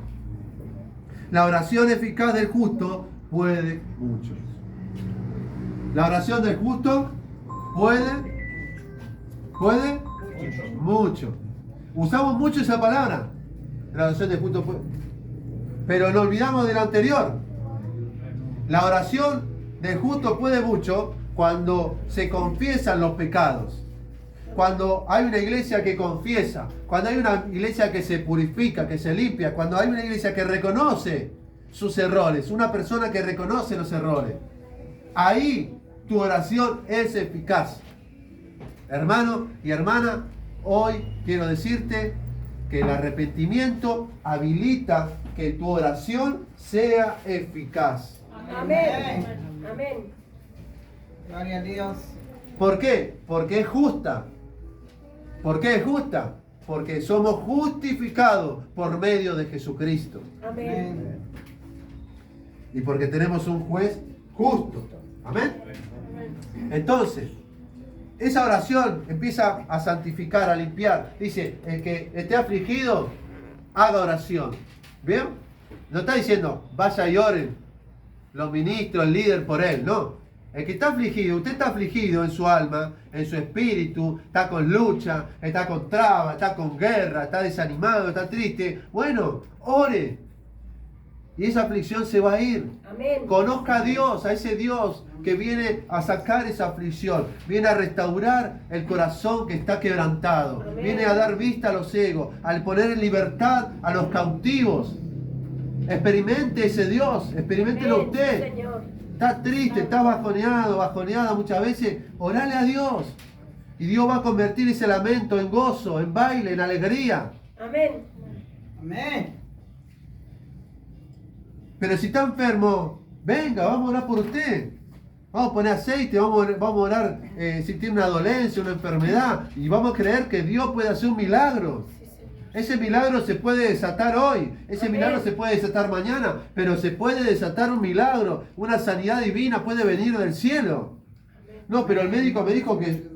La oración eficaz del justo puede mucho. La oración del justo puede mucho. Usamos mucho esa palabra. La oración del justo puede. Pero nos olvidamos de lo anterior. La oración del justo puede mucho cuando se confiesan los pecados. Cuando hay una iglesia que confiesa, cuando hay una iglesia que se purifica, que se limpia, cuando hay una iglesia que reconoce sus errores, una persona que reconoce los errores. Ahí tu oración es eficaz. Hermano y hermana, hoy quiero decirte que el arrepentimiento habilita que tu oración sea eficaz. Amén. Amén. Gloria a Dios. ¿Por qué? Porque es justa. ¿Por qué es justa? Porque somos justificados por medio de Jesucristo. Amén. Amén. Y porque tenemos un juez justo. Amén. Entonces, esa oración empieza a santificar, a limpiar. Dice, el que esté afligido, haga oración. ¿Bien? No está diciendo, vaya y oren los ministros, el líder por él. No. El que está afligido, usted está afligido en su alma, en su espíritu, está con lucha, está con traba, está con guerra, está desanimado, está triste. Bueno, ore. Y esa aflicción se va a ir. Amén. Conozca a Dios, a ese Dios que viene a sacar esa aflicción, viene a restaurar el corazón que está quebrantado, Amén. viene a dar vista a los ciegos, al poner en libertad a los cautivos. Experimente ese Dios, experimentelo Amén, usted. sí, Señor. Está triste, está bajoneado, bajoneada muchas veces, orale a Dios. Y Dios va a convertir ese lamento en gozo, en baile, en alegría. Amén. Amén. Pero si está enfermo, venga, vamos a orar por usted. Vamos a poner aceite, vamos a orar si tiene una dolencia, una enfermedad. Y vamos a creer que Dios puede hacer un milagro. Sí, Señor. Ese milagro se puede desatar hoy, ese Amén. milagro se puede desatar mañana, pero se puede desatar un milagro, una sanidad divina puede venir del cielo. No, pero el médico me dijo que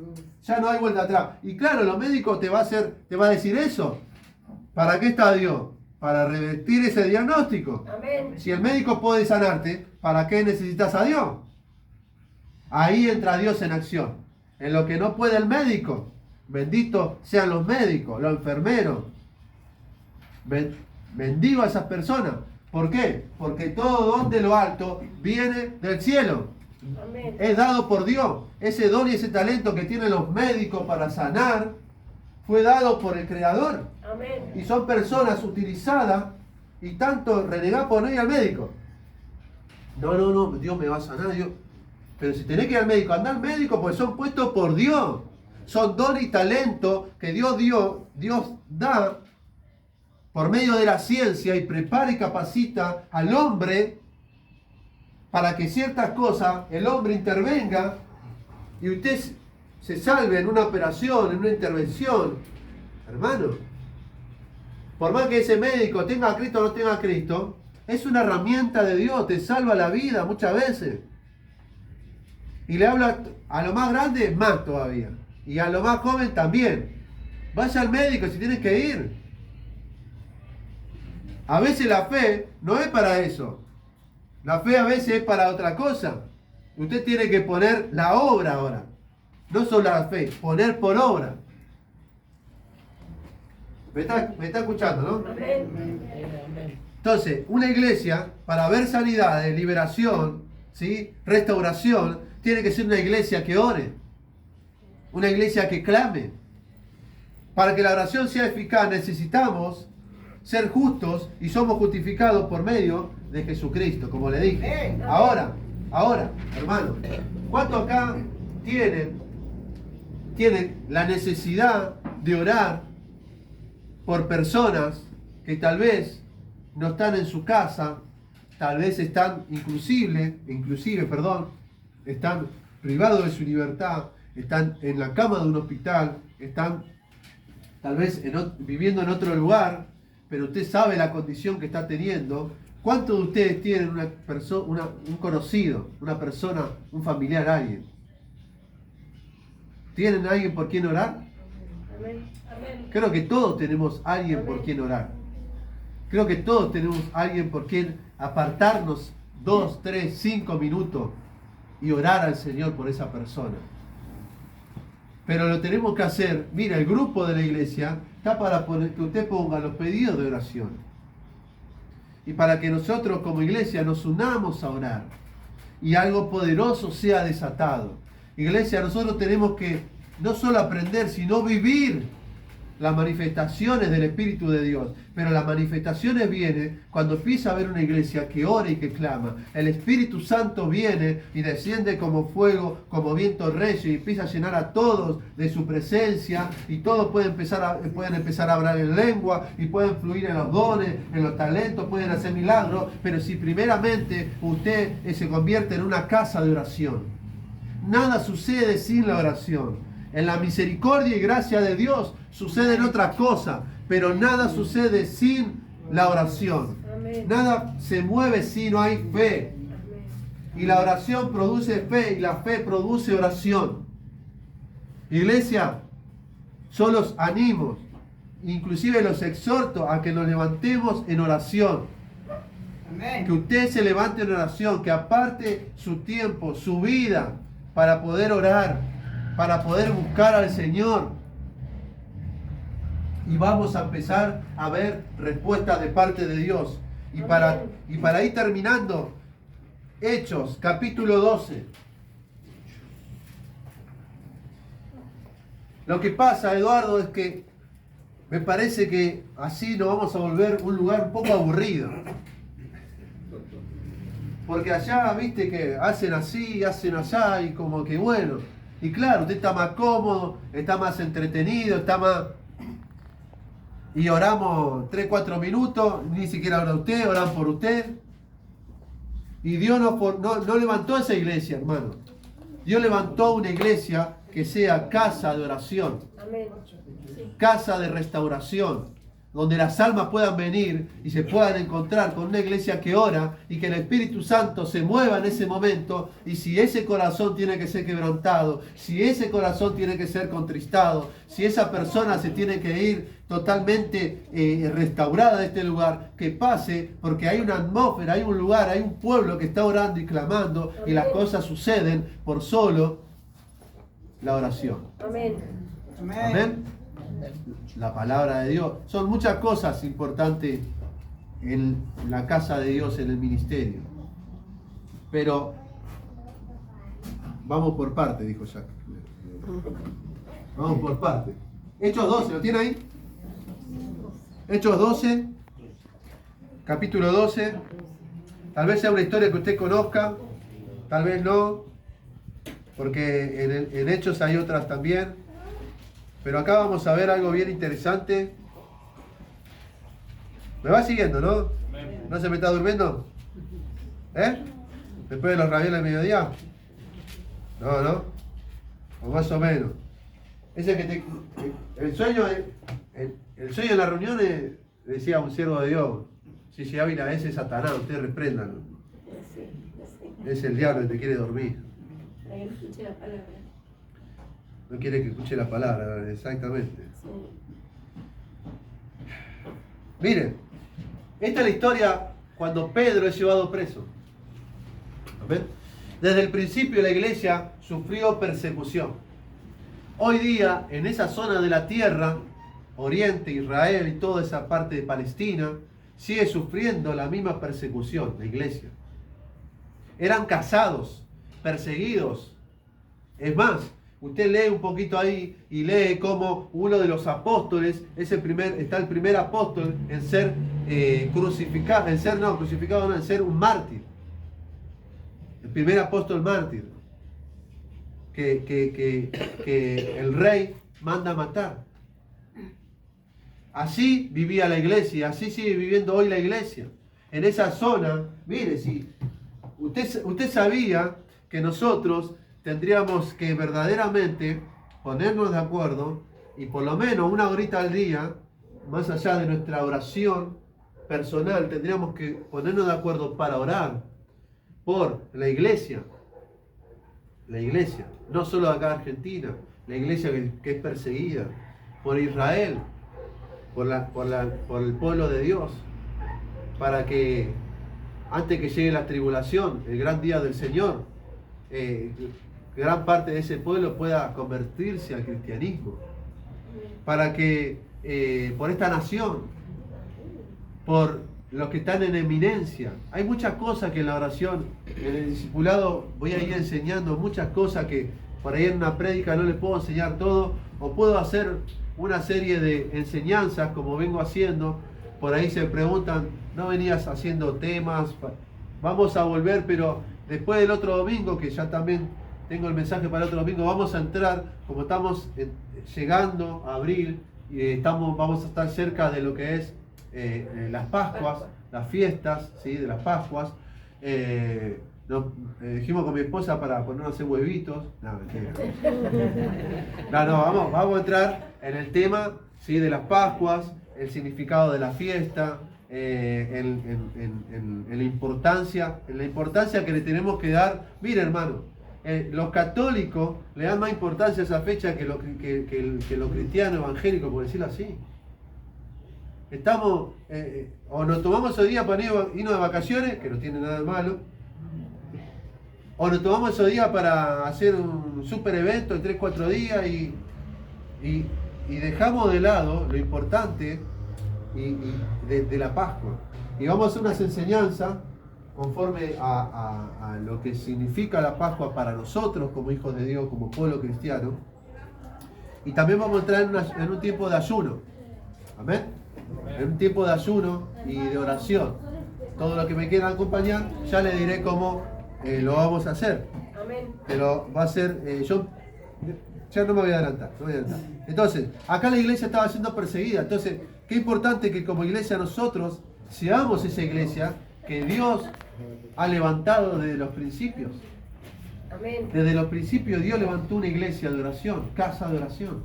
ya no hay vuelta atrás. Y claro, los médicos te va a decir eso. ¿Para qué está Dios? Para revertir ese diagnóstico. Amén. Si el médico puede sanarte, ¿para qué necesitas a Dios? Ahí entra Dios en acción. En lo que no puede el médico, bendito sean los médicos, los enfermeros. Bendigo a esas personas. ¿Por qué? Porque todo don de lo alto viene del cielo. Amén. Es dado por Dios. Ese don y ese talento que tienen los médicos para sanar fue dado por el Creador. Amén. Y son personas utilizadas y tanto renegar por no ir al médico. No, Dios me va a sanar. Pero si tenés que ir al médico, anda al médico porque son puestos por Dios. Son don y talento que Dios da por medio de la ciencia y prepara y capacita al hombre para que ciertas cosas el hombre intervenga y usted se salve en una operación, en una intervención. Hermano, por más que ese médico tenga a Cristo o no tenga a Cristo, es una herramienta de Dios, te salva la vida muchas veces. Y le habla a lo más grande más todavía. Y a lo más joven también. Vaya al médico si tienes que ir. A veces la fe no es para eso. La fe a veces es para otra cosa. Usted tiene que poner la obra ahora. No solo la fe, poner por obra. Me está escuchando, ¿no? Amén. Entonces, una iglesia, para ver sanidades, liberación, ¿sí? Restauración, tiene que ser una iglesia que ore. Una iglesia que clame. Para que la oración sea eficaz necesitamos ser justos y somos justificados por medio de Jesucristo, como le dije. Ahora, hermano, ¿cuántos acá tienen la necesidad de orar por personas que tal vez no están en su casa, tal vez están inclusive, están privados de su libertad, están en la cama de un hospital, están tal vez viviendo en otro lugar, pero usted sabe la condición que está teniendo? ¿Cuántos de ustedes tienen un conocido, una persona, un familiar, alguien? ¿Tienen alguien por quien orar? Amén. Amén. Creo que todos tenemos alguien por quien orar. Creo que todos tenemos alguien por quien apartarnos 2, 3, 5 minutos y orar al Señor por esa persona. Pero lo tenemos que hacer. Mira, el grupo de la iglesia está para que usted ponga los pedidos de oración. y para que nosotros como iglesia nos unamos a orar y algo poderoso sea desatado. Iglesia, nosotros tenemos que no solo aprender, sino vivir las manifestaciones del Espíritu de Dios. Pero las manifestaciones vienen cuando empieza a haber una iglesia que ora y que clama. El Espíritu Santo viene y desciende como fuego, como viento recio, y empieza a llenar a todos de su presencia, y todos pueden empezar a hablar en lengua, y pueden fluir en los dones, en los talentos, pueden hacer milagros. Pero si primeramente usted se convierte en una casa de oración, nada sucede sin la oración. En la misericordia y gracia de Dios suceden otras cosas, pero nada sucede sin la oración. Amén. Nada se mueve si no hay fe. Amén. Y la oración produce fe y la fe produce oración. Iglesia, yo los animo, inclusive los exhorto a que nos levantemos en oración. Amén. Que usted se levante en oración, que aparte su tiempo, su vida, para poder orar, para poder buscar al Señor. Y vamos a empezar a ver respuestas de parte de Dios. Y para ir terminando, Hechos, capítulo 12. Lo que pasa, Eduardo, es que me parece que así nos vamos a volver un lugar un poco aburrido. Porque allá, viste, que hacen así, hacen allá, y como que bueno. Y claro, usted está más cómodo, está más entretenido, está más... Y oramos 3-4 minutos, ni siquiera ora usted, oran por usted. Y Dios no levantó esa iglesia, hermano. Dios levantó una iglesia que sea casa de oración, Amén. Sí. casa de restauración, donde las almas puedan venir y se puedan encontrar con una iglesia que ora, y que el Espíritu Santo se mueva en ese momento. Y si ese corazón tiene que ser quebrantado, si ese corazón tiene que ser contristado, si esa persona se tiene que ir totalmente restaurada de este lugar, que pase, porque hay una atmósfera, hay un lugar, hay un pueblo que está orando y clamando, y las cosas suceden por solo la oración. Amén. Amén. Amén. La palabra de Dios. Son muchas cosas importantes en la casa de Dios, en el ministerio. Pero vamos por parte, dijo Jack. Vamos por parte. Hechos 12, ¿lo tiene ahí? Hechos 12, capítulo 12. Tal vez sea una historia que usted conozca, tal vez no, porque en Hechos hay otras también. Pero acá vamos a ver algo bien interesante. ¿Me va siguiendo, no? ¿No se me está durmiendo? ¿Eh? ¿Después de los ravioles del mediodía? No, ¿no? O más o menos. Ese que el sueño en las reuniones, decía un siervo de Dios, si Ávila, ese es Satanás, ustedes repréndanlo. Sí, sí. Es el diablo que te quiere dormir. Ahí escuché la palabra. No quiere que escuche la palabra, exactamente. Sí. Miren, esta es la historia cuando Pedro es llevado preso. ¿Amén? Desde el principio la iglesia sufrió persecución. Hoy día, en esa zona de la tierra, Oriente, Israel y toda esa parte de Palestina, sigue sufriendo la misma persecución, la iglesia. Eran cazados, perseguidos. Es más, usted lee un poquito ahí y lee cómo uno de los apóstoles, está el primer apóstol en ser crucificado, en ser un mártir. El primer apóstol mártir que el rey manda matar. Así vivía la iglesia, así sigue viviendo hoy la iglesia. En esa zona, mire, si usted sabía que nosotros tendríamos que verdaderamente ponernos de acuerdo, y por lo menos una horita al día, más allá de nuestra oración personal, tendríamos que ponernos de acuerdo para orar por la iglesia, no solo acá en Argentina, la iglesia que es perseguida, por Israel, por el pueblo de Dios, para que antes que llegue la tribulación, el gran día del Señor, gran parte de ese pueblo pueda convertirse al cristianismo, para que por esta nación, por los que están en eminencia. Hay muchas cosas que en la oración, en el discipulado, voy a ir enseñando muchas cosas que por ahí en una prédica no les puedo enseñar todo, o puedo hacer una serie de enseñanzas como vengo haciendo. Por ahí se preguntan, ¿no venías haciendo temas? Vamos a volver, pero después del otro domingo, que ya también tengo el mensaje para el otro domingo, vamos a entrar, como estamos llegando a abril, y vamos a estar cerca de lo que es las Pascuas, las fiestas, ¿sí? De las Pascuas. Dijimos con mi esposa para ponernos a hacer huevitos. No, mentira. Vamos a entrar en el tema, ¿sí? De las Pascuas, el significado de la fiesta, en la importancia que le tenemos que dar. Mira, hermano, los católicos le dan más importancia a esa fecha que los cristianos evangélicos, por decirlo así. Estamos, o nos tomamos esos días para irnos de vacaciones, que no tiene nada de malo, o nos tomamos esos días para hacer un super evento en 3-4 días y dejamos de lado lo importante de la Pascua. Y vamos a hacer unas enseñanzas conforme a lo que significa la Pascua para nosotros como hijos de Dios, como pueblo cristiano. Y también vamos a entrar en un tiempo de ayuno. Amén. En un tiempo de ayuno y de oración. Todo lo que me quieran acompañar, ya les diré cómo lo vamos a hacer. Amén. Pero va a ser, yo ya no me voy a adelantar. Entonces, acá la iglesia estaba siendo perseguida. Entonces, qué importante que como iglesia nosotros seamos esa iglesia que Dios ha levantado desde los principios. Amén. Desde los principios Dios levantó una iglesia de oración, casa de oración.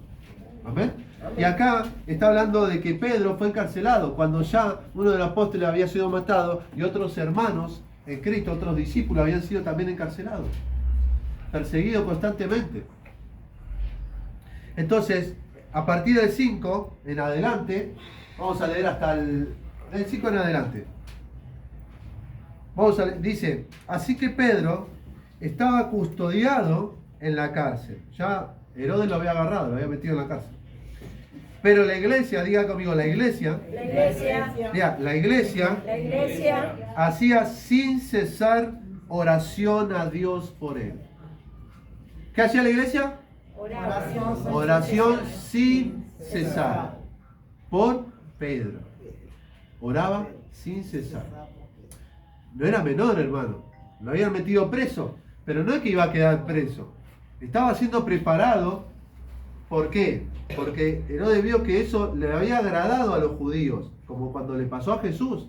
Amén. Y acá está hablando de que Pedro fue encarcelado cuando ya uno de los apóstoles había sido matado y otros hermanos en Cristo, otros discípulos habían sido también encarcelados, perseguidos constantemente. Entonces, a partir del 5 en adelante, vamos a leer hasta el 5 en adelante. Dice, así que Pedro estaba custodiado en la cárcel. Ya Herodes lo había agarrado, lo había metido en la cárcel. Pero la iglesia, diga conmigo, la iglesia hacía sin cesar oración a Dios por él. ¿Qué hacía la iglesia? Oración sin cesar por Pedro. Oraba sin cesar. No era menor, hermano. Lo habían metido preso, pero no es que iba a quedar preso. Estaba siendo preparado. ¿Por qué? Porque Herodes vio que eso le había agradado a los judíos, como cuando le pasó a Jesús,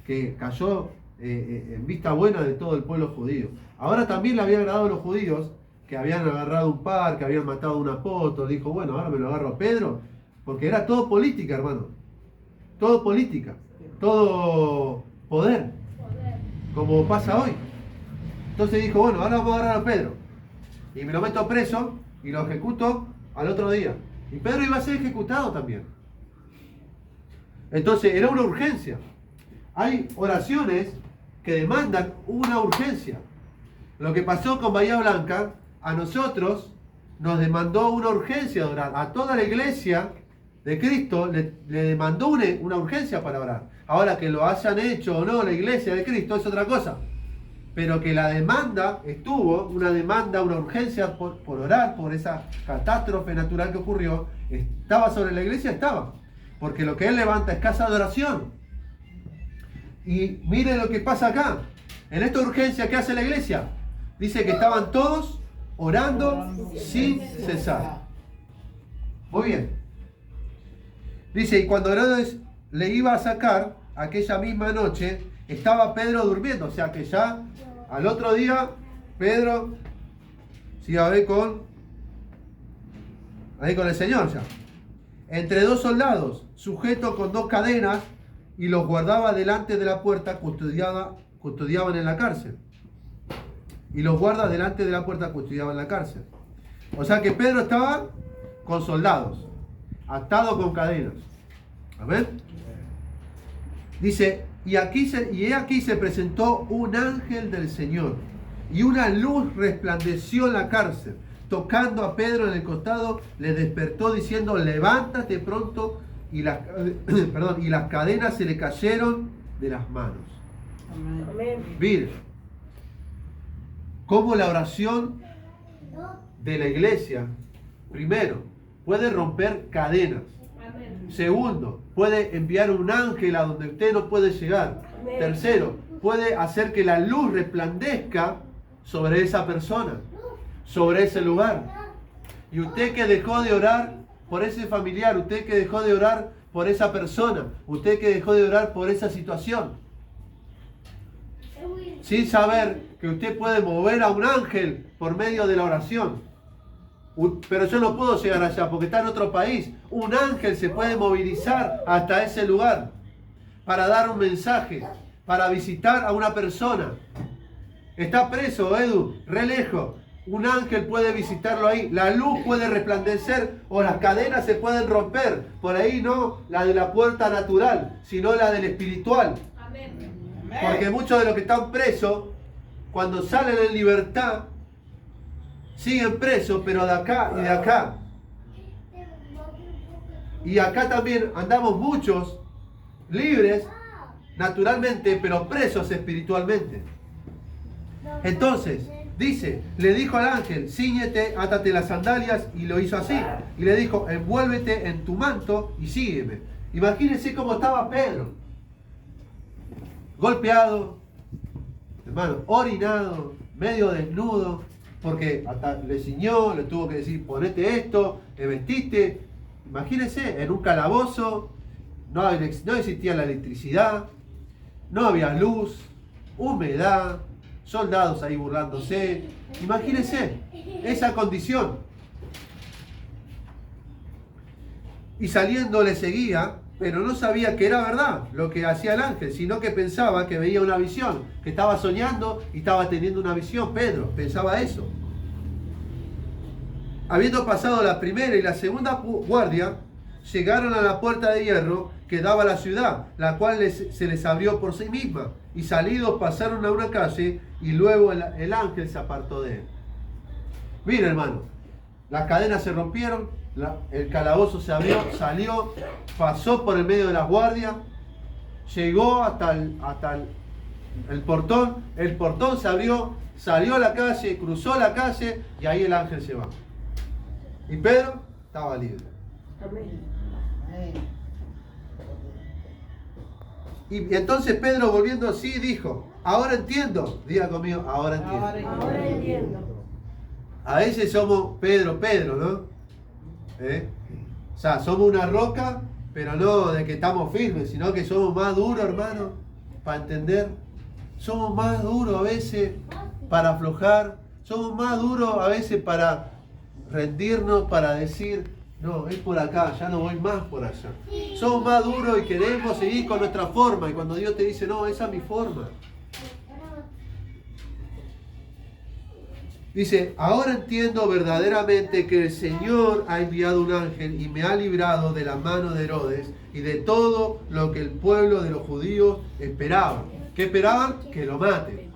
que cayó en vista buena de todo el pueblo judío. Ahora también le había agradado a los judíos, que habían agarrado un par, que habían matado a un apóstol. Dijo, bueno, ahora me lo agarro a Pedro, porque era todo política, hermano. Todo política, todo poder, como pasa hoy. Entonces dijo, bueno, ahora vamos a agarrar a Pedro, y me lo meto preso, y lo ejecuto al otro día. Y Pedro iba a ser ejecutado también. Entonces era una urgencia. Hay oraciones que demandan una urgencia. Lo que pasó con Bahía Blanca, a nosotros nos demandó una urgencia de orar. A toda la iglesia de Cristo le demandó una urgencia para orar. Ahora, que lo hayan hecho o no la iglesia de Cristo es otra cosa. Pero que la demanda una urgencia por orar por esa catástrofe natural que ocurrió, estaba sobre la iglesia, estaba. Porque lo que él levanta es casa de oración. Y mire lo que pasa acá. En esta urgencia que hace la iglesia, dice que estaban todos orando sin cesar. Muy bien. Dice, y cuando Herodes le iba a sacar, aquella misma noche, estaba Pedro durmiendo. O sea que ya al otro día, Pedro se iba a ver con el Señor ya. Entre dos soldados, sujetos con 2 cadenas, y los guardaba delante de la puerta, custodiaban en la cárcel. Y los guardas delante de la puerta custodiaban en la cárcel. O sea que Pedro estaba con soldados, atado con cadenas. Amén. Dice, y aquí se presentó un ángel del Señor, y una luz resplandeció en la cárcel. Tocando a Pedro en el costado, le despertó diciendo, levántate pronto. y las, perdón, y las cadenas se le cayeron de las manos. Amén. Amén. Miren, cómo la oración de la iglesia, primero, puede romper cadenas. Amén. Segundo, puede enviar un ángel a donde usted no puede llegar. Amén. Tercero, puede hacer que la luz resplandezca sobre esa persona, sobre ese lugar. Y usted que dejó de orar por ese familiar, usted que dejó de orar por esa persona, usted que dejó de orar por esa situación, sin saber que usted puede mover a un ángel por medio de la oración. Pero yo no puedo llegar allá porque está en otro país. Un ángel se puede movilizar hasta ese lugar para dar un mensaje, para visitar a una persona. Está preso, Edu, re lejos. Un ángel puede visitarlo ahí. La luz puede resplandecer o las cadenas se pueden romper. Por ahí no la de la puerta natural, sino la del espiritual. Amén. Porque muchos de los que están presos, cuando salen en libertad, siguen presos, pero de acá y de acá. Y acá también andamos muchos libres, naturalmente, pero presos espiritualmente. Entonces, dice, le dijo al ángel, cíñete, átate las sandalias, y lo hizo así. Y le dijo, envuélvete en tu manto y sígueme. Imagínense cómo estaba Pedro. Golpeado, hermano, orinado, medio desnudo, porque hasta le ciñó, le tuvo que decir, ponete esto, vestiste. Imagínense, en un calabozo, no existía la electricidad, no había luz, humedad, soldados ahí burlándose. Imagínense esa condición. Y saliendo le seguía, pero no sabía que era verdad lo que hacía el ángel, sino que pensaba que veía una visión, que estaba soñando y estaba teniendo una visión. Pedro pensaba eso. Habiendo pasado la primera y la segunda guardia, llegaron a la puerta de hierro que daba a la ciudad, la cual se les abrió por sí misma, y salidos pasaron a una calle, y luego el ángel se apartó de él. Mira, hermano, las cadenas se rompieron, el calabozo se abrió, salió, pasó por el medio de las guardias, llegó hasta el portón se abrió, salió a la calle, cruzó la calle, y ahí el ángel se va. Y Pedro estaba libre. Amén. Y entonces Pedro, volviendo así, dijo, ahora entiendo. Diga conmigo, ahora entiendo. Ahora entiendo. A veces somos Pedro, ¿no? O sea, somos una roca, pero no de que estamos firmes, sino que somos más duros, hermano, para entender. Somos más duros a veces para aflojar. Somos más duros a veces para rendirnos, para decir, no, es por acá, ya no voy más por allá. Somos más duros y queremos seguir con nuestra forma. Y cuando Dios te dice, no, esa es mi forma. Dice, ahora entiendo verdaderamente que el Señor ha enviado un ángel y me ha librado de la mano de Herodes y de todo lo que el pueblo de los judíos esperaba. ¿Qué esperaban? Que lo maten.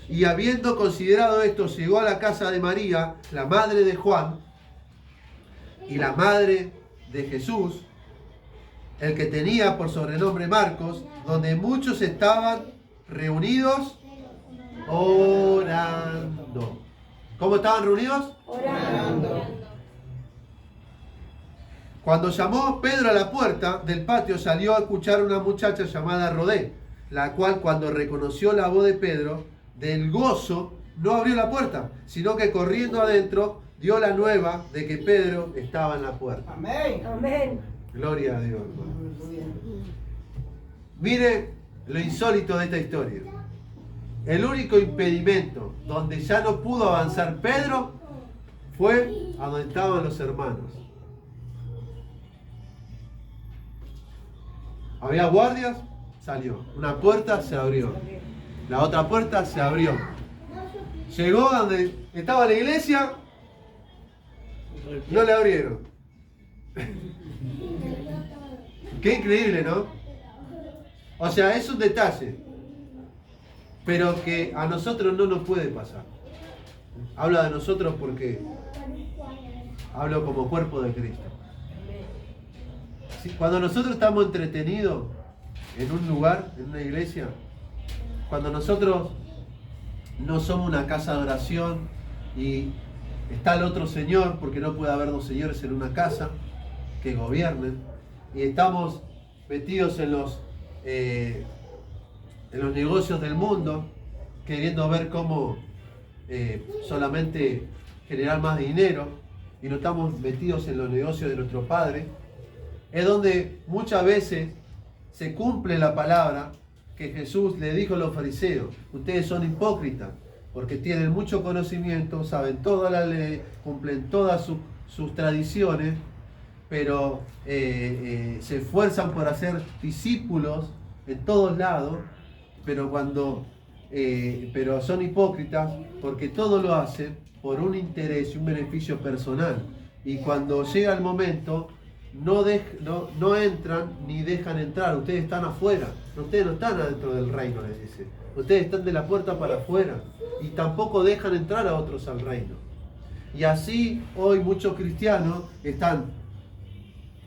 Y habiendo considerado esto, llegó a la casa de María, la madre de Juan, y la madre de Jesús, el que tenía por sobrenombre Marcos, donde muchos estaban reunidos orando. ¿Cómo estaban reunidos? Orando. Cuando llamó Pedro a la puerta del patio, salió a escuchar a una muchacha llamada Rodé, la cual cuando reconoció la voz de Pedro, del gozo, no abrió la puerta, sino que corriendo adentro, dio la nueva de que Pedro estaba en la puerta. Amén. Amén. Gloria a Dios, hermano. Mire lo insólito de esta historia. El único impedimento donde ya no pudo avanzar Pedro fue a donde estaban los hermanos. Había guardias, salió. Una puerta se abrió. La otra puerta se abrió. Llegó a donde estaba la iglesia, no le abrieron. Qué increíble, ¿no? O sea, es un detalle, pero que a nosotros no nos puede pasar. Hablo de nosotros porque hablo como cuerpo de Cristo. Cuando nosotros estamos entretenidos en un lugar, en una iglesia, cuando nosotros no somos una casa de oración y está el otro señor, porque no puede haber dos señores en una casa que gobiernen, y estamos metidos en los negocios del mundo, queriendo ver cómo solamente generar más dinero, y no estamos metidos en los negocios de nuestro Padre, es donde muchas veces se cumple la palabra que Jesús le dijo a los fariseos: ustedes son hipócritas, porque tienen mucho conocimiento, saben toda la ley, cumplen todas sus tradiciones, pero se esfuerzan por hacer discípulos en todos lados, pero pero son hipócritas porque todo lo hacen por un interés y un beneficio personal. Y cuando llega el momento, no entran ni dejan entrar. Ustedes están afuera, ustedes no están adentro del reino, les dice. Ustedes están de la puerta para afuera y tampoco dejan entrar a otros al reino. Y así hoy muchos cristianos están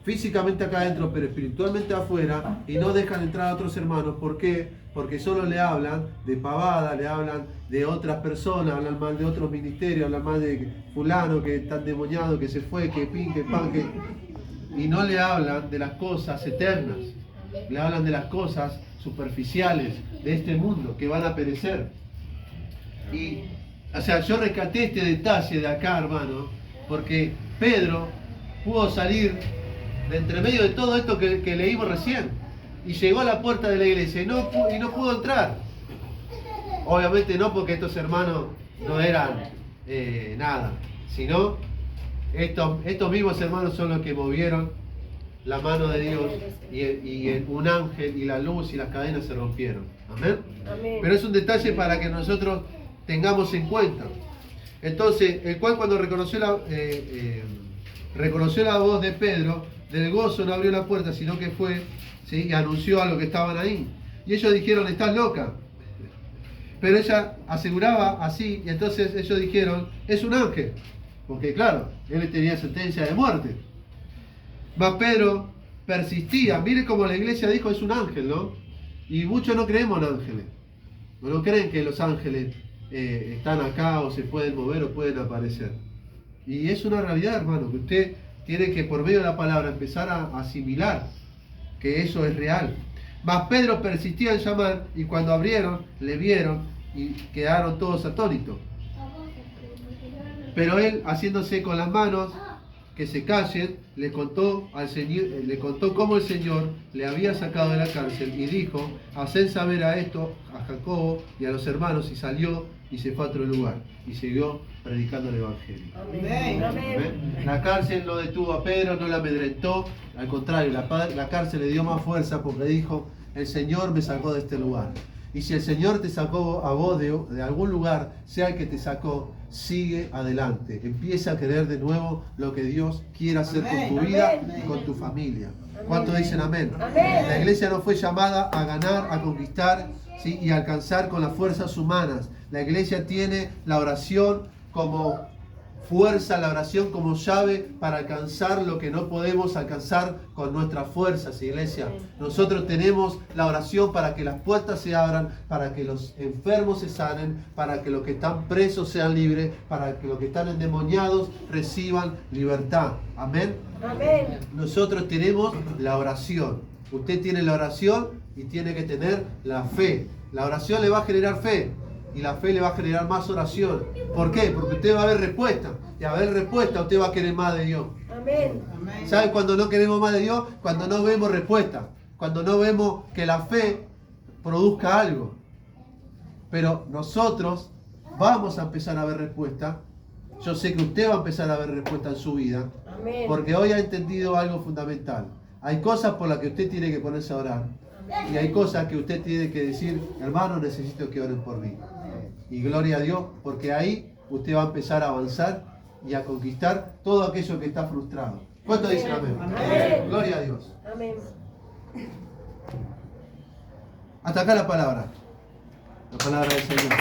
físicamente acá adentro, pero espiritualmente afuera, y no dejan entrar a otros hermanos. ¿Por qué? Porque solo le hablan de pavada, le hablan de otras personas, hablan mal de otros ministerios, hablan mal de fulano que está endemoniado, que se fue, que pin, que pan, y no le hablan de las cosas eternas, le hablan de las cosas superficiales de este mundo que van a perecer. Y, o sea, yo rescaté este detalle de acá, hermano, porque Pedro pudo salir de entre medio de todo esto que leímos recién, y llegó a la puerta de la iglesia y no pudo entrar. Obviamente no porque estos hermanos no eran nada, sino estos mismos hermanos son los que movieron la mano de Dios, y un ángel y la luz y las cadenas se rompieron. Amén. Amén. Pero es un detalle para que nosotros tengamos en cuenta. Entonces, el cual cuando reconoció la voz de Pedro, del gozo no abrió la puerta, sino que fue, ¿sí?, y anunció a los que estaban ahí. Y ellos dijeron: estás loca. Pero ella aseguraba así, y entonces ellos dijeron: es un ángel. Porque claro, él tenía sentencia de muerte. Mas Pedro persistía. Mire cómo la iglesia dijo: es un ángel, ¿no? Y muchos no creemos en ángeles. No creen que los ángeles están acá o se pueden mover o pueden aparecer. Y es una realidad, hermano, que usted tiene que, por medio de la palabra, empezar a asimilar que eso es real. Mas Pedro persistía en llamar, y cuando abrieron, le vieron y quedaron todos atónitos. Pero él, haciéndose con las manos que se callen, le contó cómo el Señor le había sacado de la cárcel, y dijo: haced saber a esto a Jacobo y a los hermanos. Y salió y se fue a otro lugar y siguió predicando el evangelio. Amén. Amén. La cárcel no detuvo a Pedro, no la amedrentó, al contrario, la cárcel le dio más fuerza, porque dijo: el Señor me sacó de este lugar. Y si el Señor te sacó a vos de algún lugar, sea el que te sacó, sigue adelante. Empieza a creer de nuevo lo que Dios quiere hacer con tu vida y con tu familia. ¿Cuántos dicen amén? Amén. La iglesia no fue llamada a ganar, a conquistar, ¿sí?, y alcanzar con las fuerzas humanas. La iglesia tiene la oración como fuerza, la oración como llave para alcanzar lo que no podemos alcanzar con nuestras fuerzas, iglesia. Nosotros tenemos la oración para que las puertas se abran, para que los enfermos se sanen, para que los que están presos sean libres, para que los que están endemoniados reciban libertad. Amén. Amén. Nosotros tenemos la oración. Usted tiene la oración y tiene que tener la fe. La oración le va a generar fe, y la fe le va a generar más oración. ¿Por qué? Porque usted va a ver respuesta. Y a ver respuesta, usted va a querer más de Dios. Amén. ¿Sabe cuando no queremos más de Dios? Cuando no vemos respuesta. Cuando no vemos que la fe produzca algo. Pero nosotros vamos a empezar a ver respuesta. Yo sé que usted va a empezar a ver respuesta en su vida. Amén. Porque hoy ha entendido algo fundamental. Hay cosas por las que usted tiene que ponerse a orar. Y hay cosas que usted tiene que decir: hermano, necesito que oren por mí. Y gloria a Dios, porque ahí usted va a empezar a avanzar y a conquistar todo aquello que está frustrado. ¿Cuánto dicen amén? Amén. Gloria a Dios. Amén. Hasta acá la palabra. La palabra del Señor.